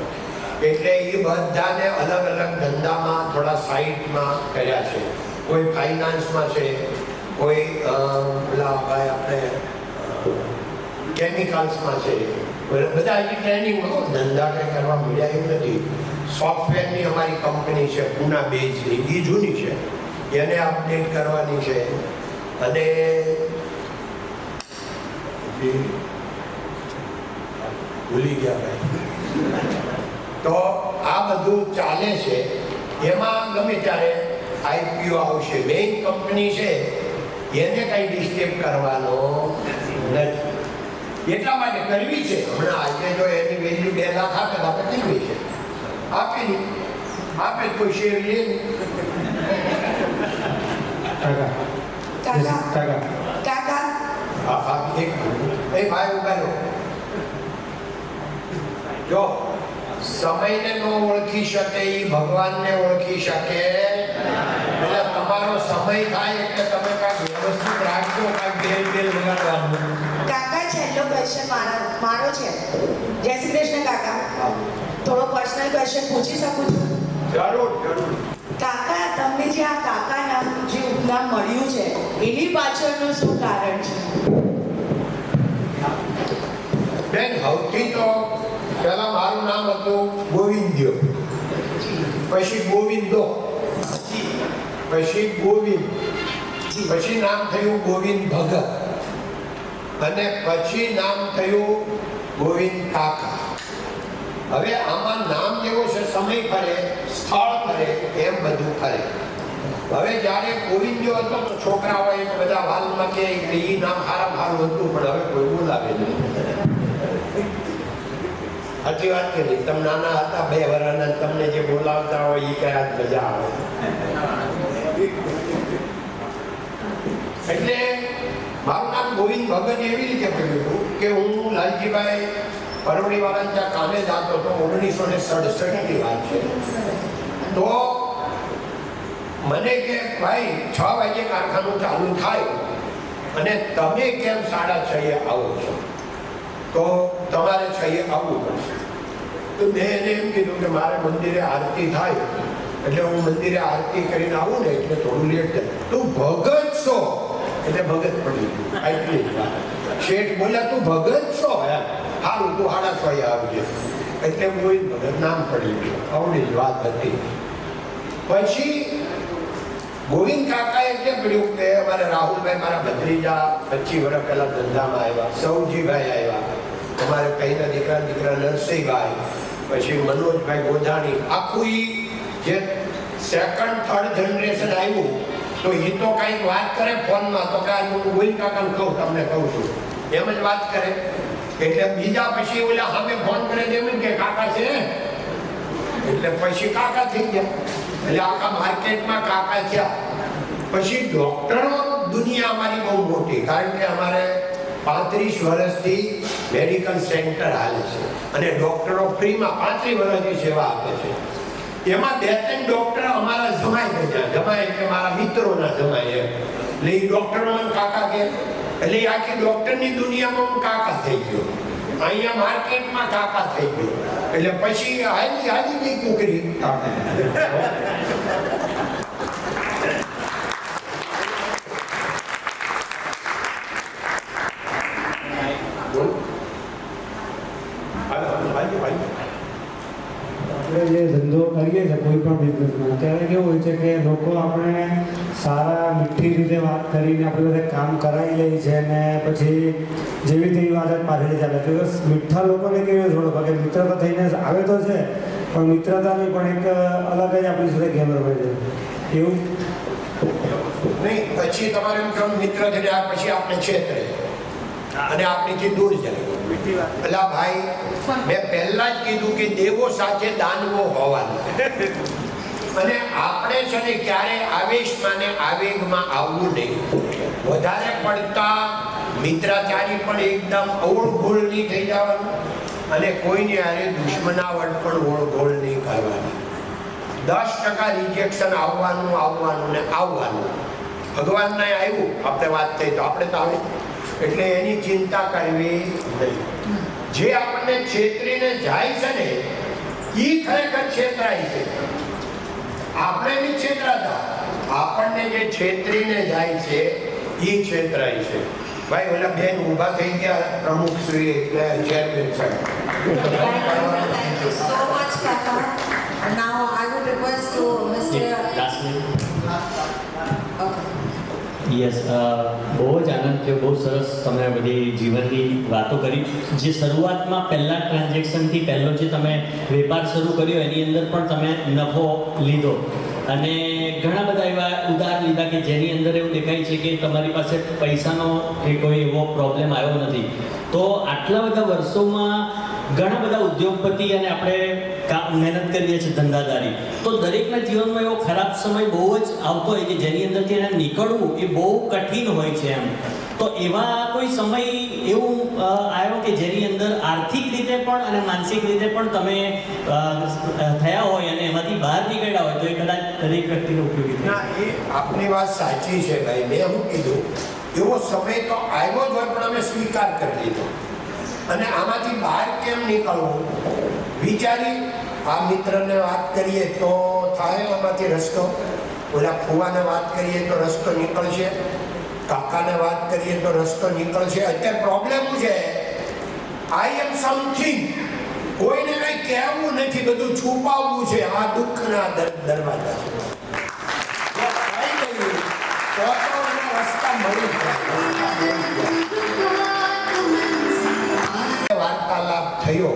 એટલે એ બધાને અલગ અલગ ધંધામાં થોડા સાઈડમાં કર્યા છે. કોઈ ફાઇનાન્સમાં છે, કોઈ આપણે કેમિકલ્સમાં છે, બધા હજી ટ્રેનિંગમાં. ધંધા કંઈ કરવા મળ્યા એવું નથી. સોફ્ટવેરની અમારી કંપની છે પૂના બેઝની, એ જૂની છે, એને અપડેટ કરવાની છે. અને ભૂલી ગયા ભાઈ. તો આ બધું ચાલે છે. એમાં ગમે ત્યારે આઈપીઓ આવશે. બેંક કંપની છે એને કંઈ ડિસ્ટર્બ કરવાનો નથી. એટલા માટે કરવી છે. હમણાં આજે જો એની વેલ્યુ 2 લાખ આપે તો આપણે કરવી છે. આપે નહીં, આપે કોઈ શેર લે નહીં. હા, એક એ ભાઈ ઉભા રહો. જો સમયને ન ઓળખી શકે એ ભગવાનને ઓળખી શકે. એટલે તમારો સમય થાય એટલે તમે કાંઈક વ્યવસ્થિત રાખજો, કાંઈક બેલ વગાડવાનું. કાકા છેલ્લો ક્વેશ્ચન મારો છે. જય શ્રી કૃષ્ણ કાકા, થોડો પર્સનલ ક્વેશ્ચન પૂછી શકું છું? જરૂર જરૂર. કાકા, તમને જે આ કાકા નામ જે ઉપનામ મળ્યું છે એની પાછળનું શું કારણ છે? બેન, સૌથી તો પહેલા મારું નામ હતું ગોવિંદ્યો, પછી ગોવિંદો, પછી ગોવિંદ, પછી નામ થયું ગોવિંદ ભગત, અને પછી નામ થયું ગોવિંદ કાકા. હવે આમાં નામ જેવો છે, સમય ફરે, સ્થળ ફરે, એમ બધું ફરે. હવે જ્યારે ગોવિંદ્યો હતો તો છોકરાઓએ બધા હાલમાં કે એ નામ સારું હતું, પણ હવે કોઈ બોલાવે નહીં. સાચી વાત કે નહીં? તમે નાના હતા 2 વર્ષના, તમને જે બોલાવતા હોય એ કયા મજા આવે. એટલે મારું નામ ગોવિંદ ભગત એવી રીતે પડ્યું હતું કે હું લાલજીભાઈ પરવડીવાળા ત્યાં કામે જતો હતો. 1967ની વાત છે. તો મને કે ભાઈ 6 વાગે કારખાનું ચાલુ થાય અને તમે કેમ 6:30 આવો છો? તો તમારે 6 આવવું પડશે. તો મેં એને એમ કીધું કે મારે મંદિરે આરતી થાય એટલે હું મંદિરે આરતી કરીને આવું ને એટલે થોડું લેટ થાય. તું ભગત છો એટલે ભગત પડી ગયું. આટલી જ વાત. શેઠ બોલ્યા તું ભગત છો? એમ સારું, તું 6:30 આવજે. એટલે કોઈ ભગત નામ પડી ગયું. આવડી જ વાત હતી. પછી ગોવિંદ કાકા એટલે પડ્યું કે અમારે રાહુલભાઈ મારા ભત્રીજા 25 વર્ષ પહેલા ધંધામાં આવ્યા, સૌજીભાઈ આવ્યા, અમારે કઈના દીકરા નરસિંહભાઈ, પછી મનોજભાઈ ગોધાણી. આખું જે 2nd 3rd જનરેશન આવ્યું તો એ તો કંઈક વાત કરે ફોનમાં, તો કે હું ગોવિંદ કાકાને કહું, તમને કહું છું, એમ જ વાત કરે. એટલે બીજા પછી ઓલા સામે ફોન કરે એમ કે કાકા છે, એટલે પછી કાકા થઈ ગયા. એટલે આખા માર્કેટમાં કાકા થયા. પછી ડોક્ટરો દુનિયા અમારી બહુ મોટી, કારણ કે અમારે 35 વર્ષથી મેડિકલ સેન્ટર હાલે છે અને ડોક્ટરો ફ્રીમાં 35 વર્ષની સેવા આપે છે. એમાં 2-3 ડોક્ટર અમારા જમાઈ બન્યા. જમાઈ એટલે મારા મિત્રોના જમાઈ એમ. એટલે એ ડોક્ટરો મને કાકા કે, એટલે આખી ડોક્ટરની દુનિયામાં હું કાકા થઈ ગયો. અહીંયા માર્કેટમાં કાકા થઈ ગયો. એટલે પછી હાજી કઈ કુકરી આપણે જે ધંધો કરીએ છીએ કોઈ પણ બિઝનેસમાં, ત્યારે કેવું હોય છે કે લોકો આપણે સારા મીઠી રીતે વાત કરીને આપણે બધા કામ કરાવી લઈએ છીએ ને પછી જેવી તેવી વાત પાછળ ચાલે તો મીઠા લોકોને કેવું થોડું કે મિત્રતા થઈને આવે તો છે, પણ મિત્રતાની પણ એક અલગ જ આપણી સાથે ગેમ રમે છે એવું નહીં. પછી તમારે મિત્ર થઈને પછી આપણે છેતરે અને આપણીથી દૂર જાય. એટલે ભાઈ મેં પહેલા જ કીધું કે દેવો સાથે દાનવો હોવાનો. અને આપણે છે ને ક્યારે આવેશમાં ને આવેગમાં આવવું નહીં. વધારે પડતા મિત્રાચારી પણ એકદમ ઓળઘોળ નહીં થઈ જવાનું અને કોઈની હારે દુશ્મનાવટ પણ ઓળઘોળ નહીં કરવાની. 10% રિજેક્શન આવવાનું ને આવવાનું. ભગવાનને આવ્યું આપણે વાત થઈ તો આપણે તો આવે, એટલે એની ચિંતા કરવી નહીં. જે આપણને છેતરીને જાય છે ને એ ખરેખર છેતરાય છે. આપણે નહીં છેતરાતા, આપણને જે છેતરીને જાય છે એ છેતરાય છે. ભાઈ ઓલા બેન ઊભા થઈ ગયા પ્રમુખ શ્રી એટલે ચેરમેન સાહેબ. Thank you so much, Kaka. Now I would request to Mr. Yes, બહુ જ આનંદ થયો. બહુ સરસ તમે બધી જીવનની વાતો કરી. જે શરૂઆતમાં પહેલા ટ્રાન્ઝેક્શનથી પહેલો જે તમે વેપાર શરૂ કર્યો એની અંદર પણ તમે નફો લીધો અને ઘણા બધા એવા ઉદાહરણ લીધા કે જેની અંદર એવું દેખાય છે કે તમારી પાસે પૈસાનો એ કોઈ એવો પ્રોબ્લેમ આવ્યો નથી. તો આટલા બધા વર્ષોમાં ઘણા બધા ઉદ્યોગપતિ અને આપણે મહેનત કરીએ છીએ ધંધાદારી, તો દરેકના જીવનમાં એવો ખરાબ સમય બહુ જ આવતો હોય કે જેની અંદરથી એને નીકળવું એ બહુ કઠિન હોય છે એમ. તો એવા કોઈ સમય એવું આવ્યો કે જેની અંદર આર્થિક રીતે પણ અને માનસિક રીતે પણ તમે થયા હોય અને એમાંથી બહાર નીકળ્યા હોય, તો એ કદાચ દરેક વ્યક્તિને ઉપયોગી થાય. ના, એ આપની વાત સાચી છે ભાઈ. મેં શું કીધું, એવો સમય તો આવ્યો જ હોય પણ અમે સ્વીકાર કરી લીધો. અને આમાંથી બહાર કેમ નીકળવું વિચારી આ મિત્રને વાત કરીએ તો થાય આમાંથી રસ્તો, ઓલા ફુવાને વાત કરીએ તો રસ્તો નીકળશે, કાકાને વાત કરીએ તો રસ્તો નીકળશે. અત્યારે પ્રોબ્લેમ છે આઈ એમ સમથિંગ, કોઈને કંઈ કહેવું નથી, બધું છુપાવવું છે. આ દુઃખના દરવાજા છે. રસ્તા મળી જાય. વાર્તાલાપ થયો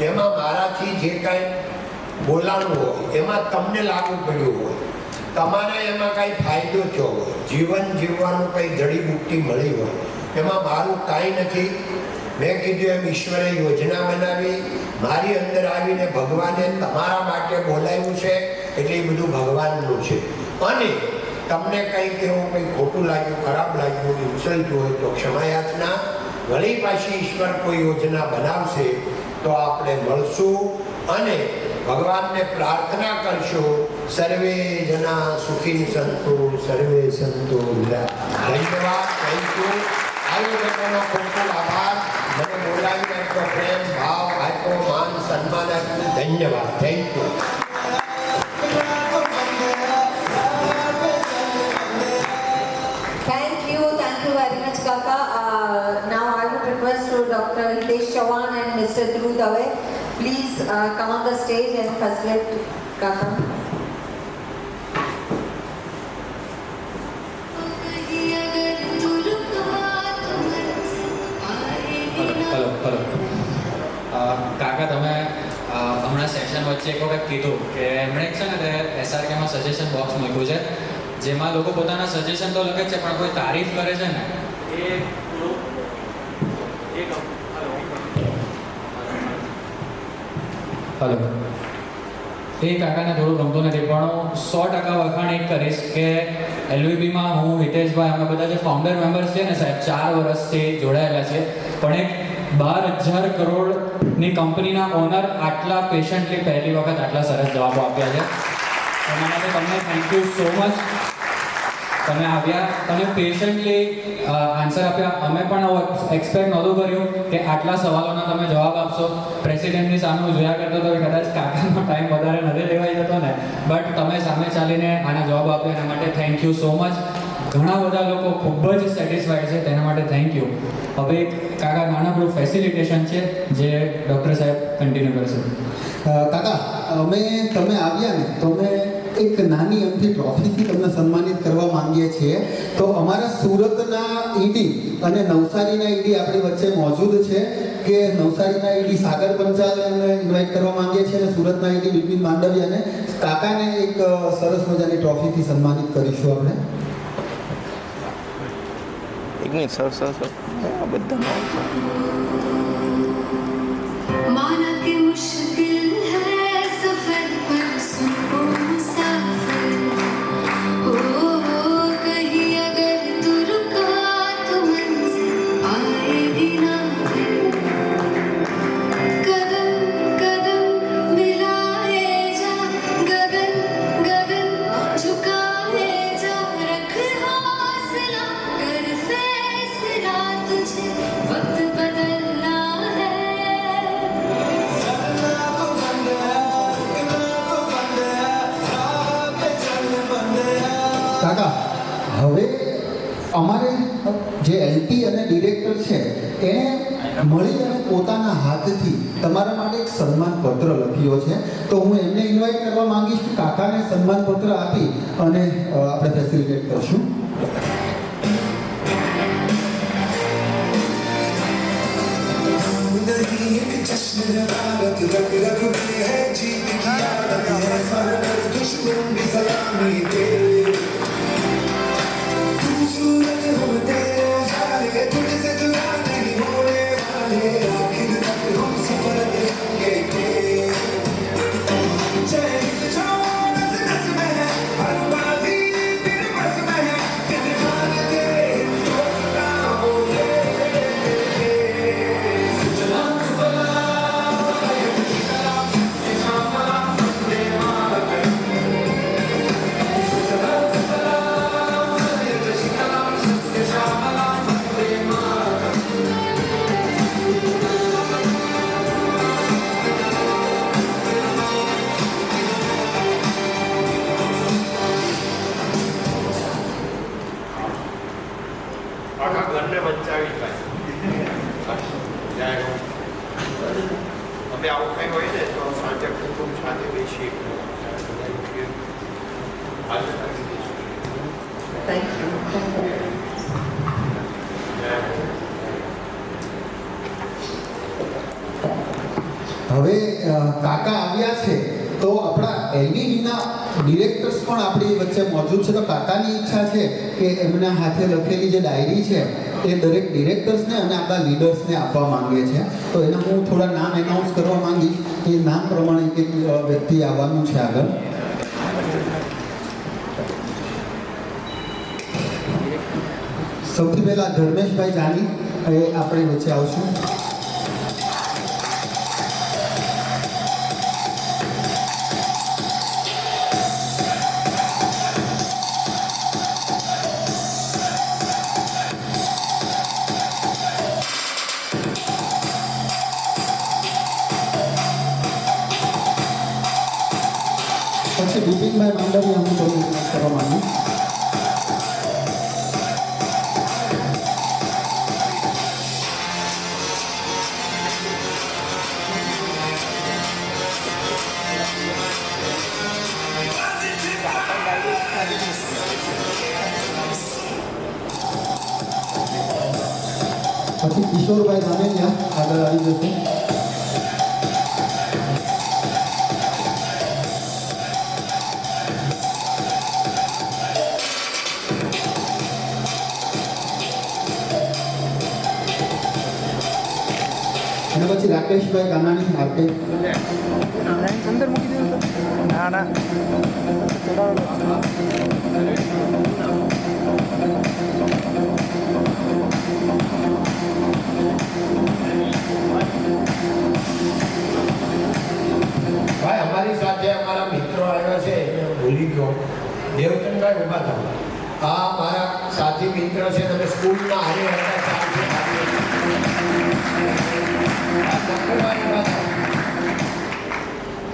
એમાં મારાથી જે કાંઈ બોલાણું હોય એમાં તમને લાગુ પડ્યું હોય, તમારે એમાં કાંઈ ફાયદો થયો હોય, જીવન જીવવાનું કંઈ જડીબુટ્ટી મળી હોય, એમાં મારું કાંઈ નથી. મેં કીધું એમ ઈશ્વરે યોજના બનાવી, મારી અંદર આવીને ભગવાને તમારા માટે બોલાવ્યું છે, એટલે એ બધું ભગવાનનું છે. અને તમને કંઈક એવું કંઈ ખોટું લાગ્યું, ખરાબ લાગ્યું, ઇન્સલ્ટ હોય તો ક્ષમાયાચના. વળી પાછી ઈશ્વર કોઈ યોજના બનાવશે તો આપણે મળશું અને ભગવાનને પ્રાર્થના કરશું, સર્વે જના સુખી સંતો સર્વે સંતો. ધન્યવાદ, થેન્ક યુ. આયોજકોનો ખૂબ ખૂબ આભાર. મને બોલાવીને એટલો પ્રેમ ભાવ આપ્યો, માન સન્માન આપ્યું. ધન્યવાદ, thank you. Thank you very much, Kaka. Now I would request to Dr. Hitesh Chavan and Mr. Dhruv Dave, please come on the stage and facilitate Kaka. Hello કાકા, તમે હમણાં સેશન વચ્ચે એક વખત કીધું કે એમણે છે ને તે SRKમાં સજેશન બોક્સ મૂક્યું છે, જેમાં લોકો પોતાના સજેશન તો લખે છે પણ કોઈ તારીફ કરે છે ને હલો એ કાકાને થોડું ગમતું નથી, પણ હું 100% વખાણ એક કરીશ કે LVBમાં હું, હિતેશભાઈ, અમે બધા જે ફાઉન્ડર મેમ્બર્સ છે ને સાહેબ, 4 વર્ષથી જોડાયેલા છે, પણ એક 12,000 કરોડની કંપનીના ઓનર આટલા પેશન્ટલી પહેલી વખત આટલા સરસ જવાબો આપ્યા છે. એના માટે તમને થેન્ક યુ સો મચ. તમે આવ્યા, તમે પેશન્ટલી આન્સર આપ્યા. અમે પણ એક્સપેક્ટ નહોતું કર્યું કે આટલા સવાલોના તમે જવાબ આપશો. પ્રેસિડેન્ટની સામે હું જોયા કરતો હતો કે કદાચ કાકાનો ટાઈમ વધારે નથી લેવાઈ જતો ને, બટ તમે સામે ચાલીને આના જવાબ આપ્યા, એના માટે થેન્ક યુ સો મચ. ઘણા બધા લોકો ખૂબ જ સેટિસ્ફાઈડ છે, તેના માટે થેન્ક યુ. હવે કાકા નાનકડું ફેસિલિટેશન છે જે ડૉક્ટર સાહેબ કન્ટિન્યુ કરશે. કાકા, તમે આવ્યા ને તો અમે એક નાની અમથી ટ્રોફીથી તમને સન્માનિત કરવા માંગીએ છીએ. તો અમારા સુરતના ઈડી અને નવસારીના ઈડી આપણી વચ્ચે મોજૂદ છે કે નવસારીના ઈડી સાગર પંચાલને અમે ઇન્વાઇટ કરવા માંગીએ છીએ અને સુરતના ઈડી બિપિન માંડવિયાને. કાકાને એક સરસ મજાની ટ્રોફીથી સન્માનિત કરીશું આપણે. એક મિનિટ સર બધા माना कि मुश्किल है सफर पर सुनो मुसाफिर हो, कहीं अगर तू रुका तो मंजिल आएगी ना फिर. कदम कदम मिलाए जा, गगन गगन झुकाए जा, रख हौसला कर फैसला, तुझे वक्त बदलना है. કાકા, હવે અમારે જે LT અને ડિરેક્ટર છે એણે મળી અને પોતાના હાથથી તમારા માટે એક સન્માન પત્ર લખ્યો છે. તો હું એમને ઇન્વાઇટ કરવા માંગીશ કે કાકાને સન્માન પત્ર આપી અને આપણે ફેસિલિટેટ કરશું. जिंदगी एक जश्न शरारत रग रग में है, जीत की आदत है, सर पर दुश्मन भी सलामी दे। खूबसूरत हम तेरे सारे, तुझसे जुदा नहीं होने वाले, आखिर तक हम सफर करेंगे के। चैन जो नस नस में है, हर बाजी तेरे बस में है, दिल मान के दोस्ता होंगे। सलाम सलाम આખા ઘરને બચાવી થાય અમે આવું કંઈ હોય ને તો સાંજે કુટુંબ સાથે બેસી હવે કાકા આવ્યા છે તો આપણા એલઈડીના ડિરેક્ટર્સ પણ આપણી વચ્ચે મોજૂદ છે. તો કાકાની ઈચ્છા છે કે એમના હાથે લખેલી જે ડાયરી છે એ દરેક ડિરેક્ટર્સને અને આપણા લીડર્સને આપવા માંગે છે. તો એના હું થોડા નામ એનાઉન્સ કરવા માંગીશ. એ નામ પ્રમાણે એક વ્યક્તિ આવવાનું છે આગળ. સૌથી પહેલા ધર્મેશભાઈ જાની એ આપણી વચ્ચે આવશું. પછી બિપિનભાઈ માંડવીયા હું તમને કરવા માંગુ. પછી કિશોરભાઈ ધામેલિયા આગળ આવી જશે. અને પછી રાકેશભાઈ કાનાણી માટે અંદર મૂકી દો. ના ના ભાઈ અમારી સાથે અમારા મિત્રો આવ્યા છે એને હું ભૂલી ગયો. દેવચંદભાઈ ઊભા થાવ. આ મારા સાથી મિત્ર છે, તમે સ્કૂલના હારે હતા સાથે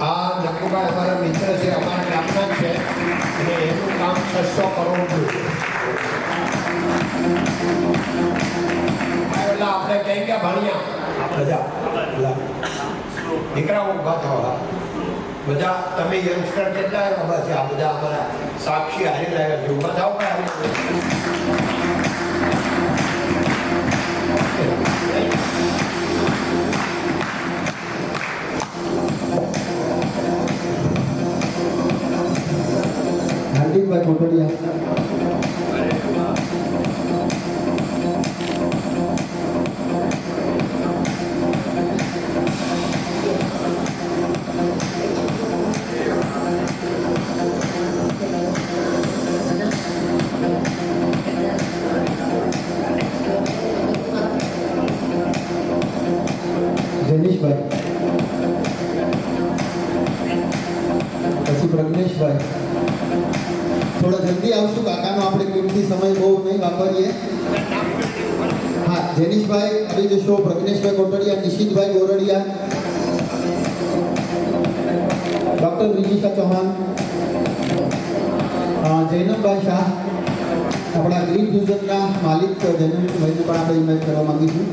આ નકુભાઈ અમારા મિત્ર છે, અમારા ગામના જ છે અને એનું કામ 600 કરોડનું છે. એટલે આપણે કઈ ગયા ભણ્યા બધા દીકરાઓ ઊભા થવા બધા. તમે યંગસ્ટર કેટલા ઊભા છે? આ બધા અમારા સાક્ષી હારી રહ્યા છે. ઊભા થાવ હાર્દિકભાઈ કોટડિયા. જનીશભાઈ. પછી પ્રજ્ઞેશભાઈ. થોડા જલ્દી આવશું, કાકાનો આપણે કિંમતી સમય બહુ નહીં વાપરીએ. હા, જેનીશભાઈ આવી જશો. પ્રજ્ઞેશભાઈ કોટડિયા, નિશિતભાઈ ગોરડિયા, ડૉક્ટર વિજિકા ચૌહાણ, જૈનબભાઈ શાહ, આપણા ગ્રીન ફ્યુઝનના માલિક જૈનબભાઈને પણ આપણે ઇન્વાઇટ કરવા માંગીશું.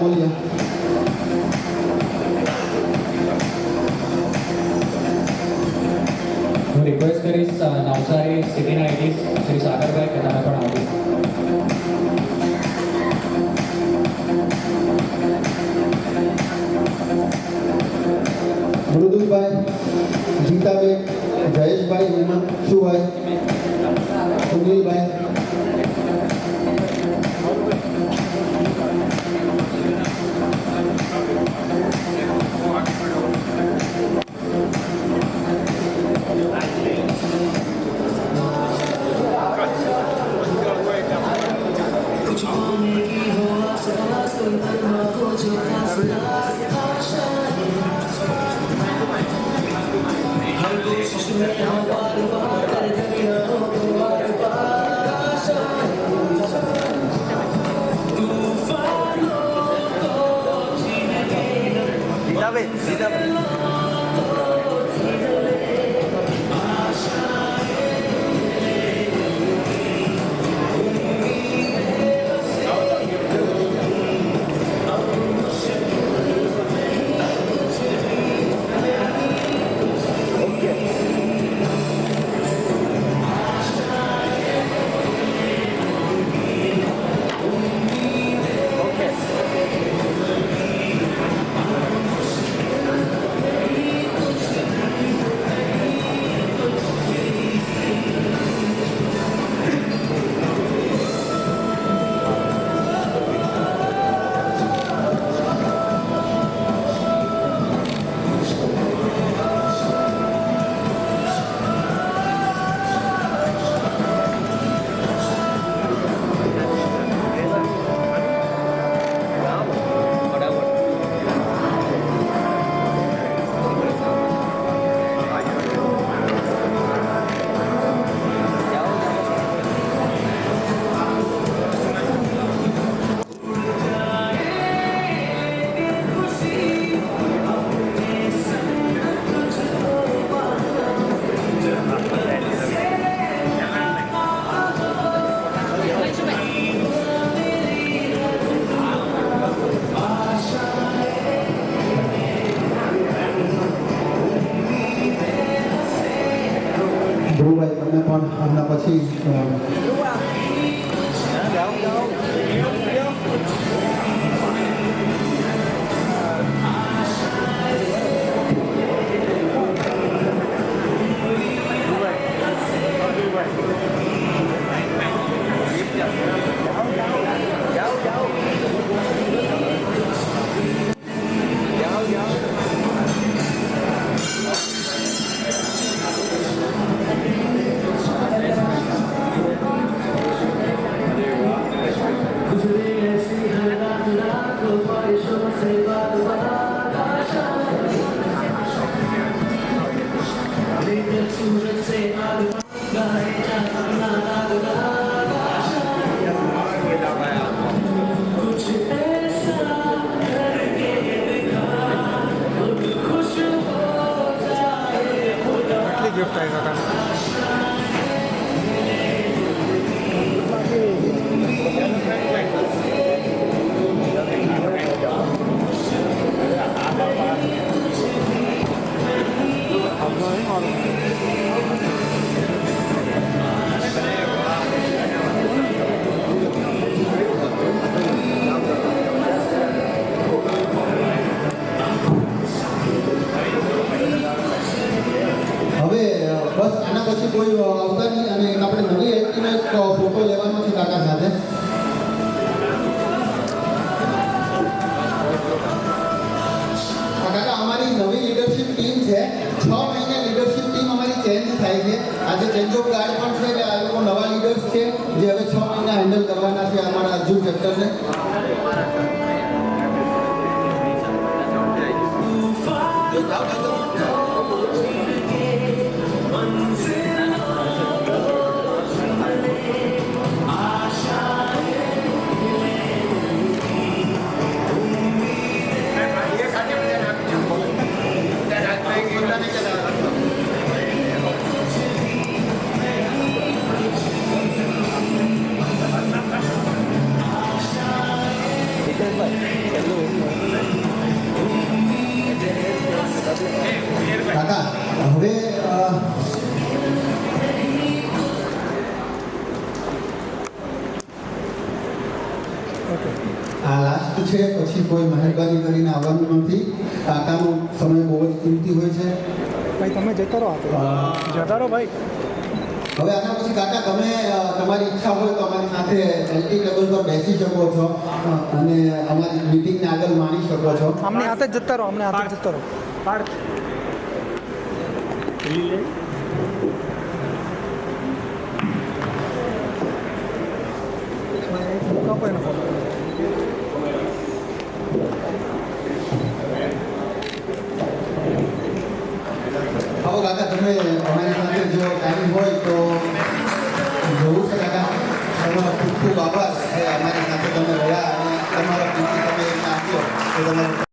રાવલિયા. હું રિક્વેસ્ટ કરીશ નવસારી સિટીના એડીસ શ્રી સાગરભાઈ કે તમે પણ આવો. મૃદુલભાઈ, જીતાબેન, જયેશભાઈ, હેમંતભાઈ, સુનિલભાઈ. ધ્રુવભાઈ, તમને પણ આમના પછી બસ આના પછી કોઈ આવતા નહીં અને આપણે નવી એક્ટિવનો એક ફોટો લેવાનો છે કાકા સાથે. કાકા અમારી નવી લીડરશિપ ટીમ છે. 6 મહિને લીડરશિપ ટીમ અમારી ચેન્જ થાય છે. આજે ચેન્જ ઓફ ગાર્ડ પણ છે કે આ લોકો નવા લીડર્સ છે જે હવે 6 મહિના હેન્ડલ કરવાના છે અમારા અર્જુન ચેપ્ટરને. Hello. છે, પછી કોઈ મહેરબાની કરીને આવવાનું નથી. કાકાનો સમય બહુ જ કિંમતી હોય છે. ભાઈ તમે જતા રહો ભાઈ. હવે આના પછી કાકા તમે તમારી ઈચ્છા હોય તો અમારી સાથે એલટી ટેબલ પર બેસી શકો છો અને અમારી મીટિંગને આગળ માણી શકો છો. અમને હાથે જ જતા રહો પાર્થ. આવો કાકા, તમે અમારી સાથે જો ટાઈમ હોય તો જોવું છે કાકા. તમારો ખૂબ ખૂબ આભાર કે અમારી સાથે તમે રહ્યા અને તમારો કિંમતી તમે એમને આપ્યો તો તમારો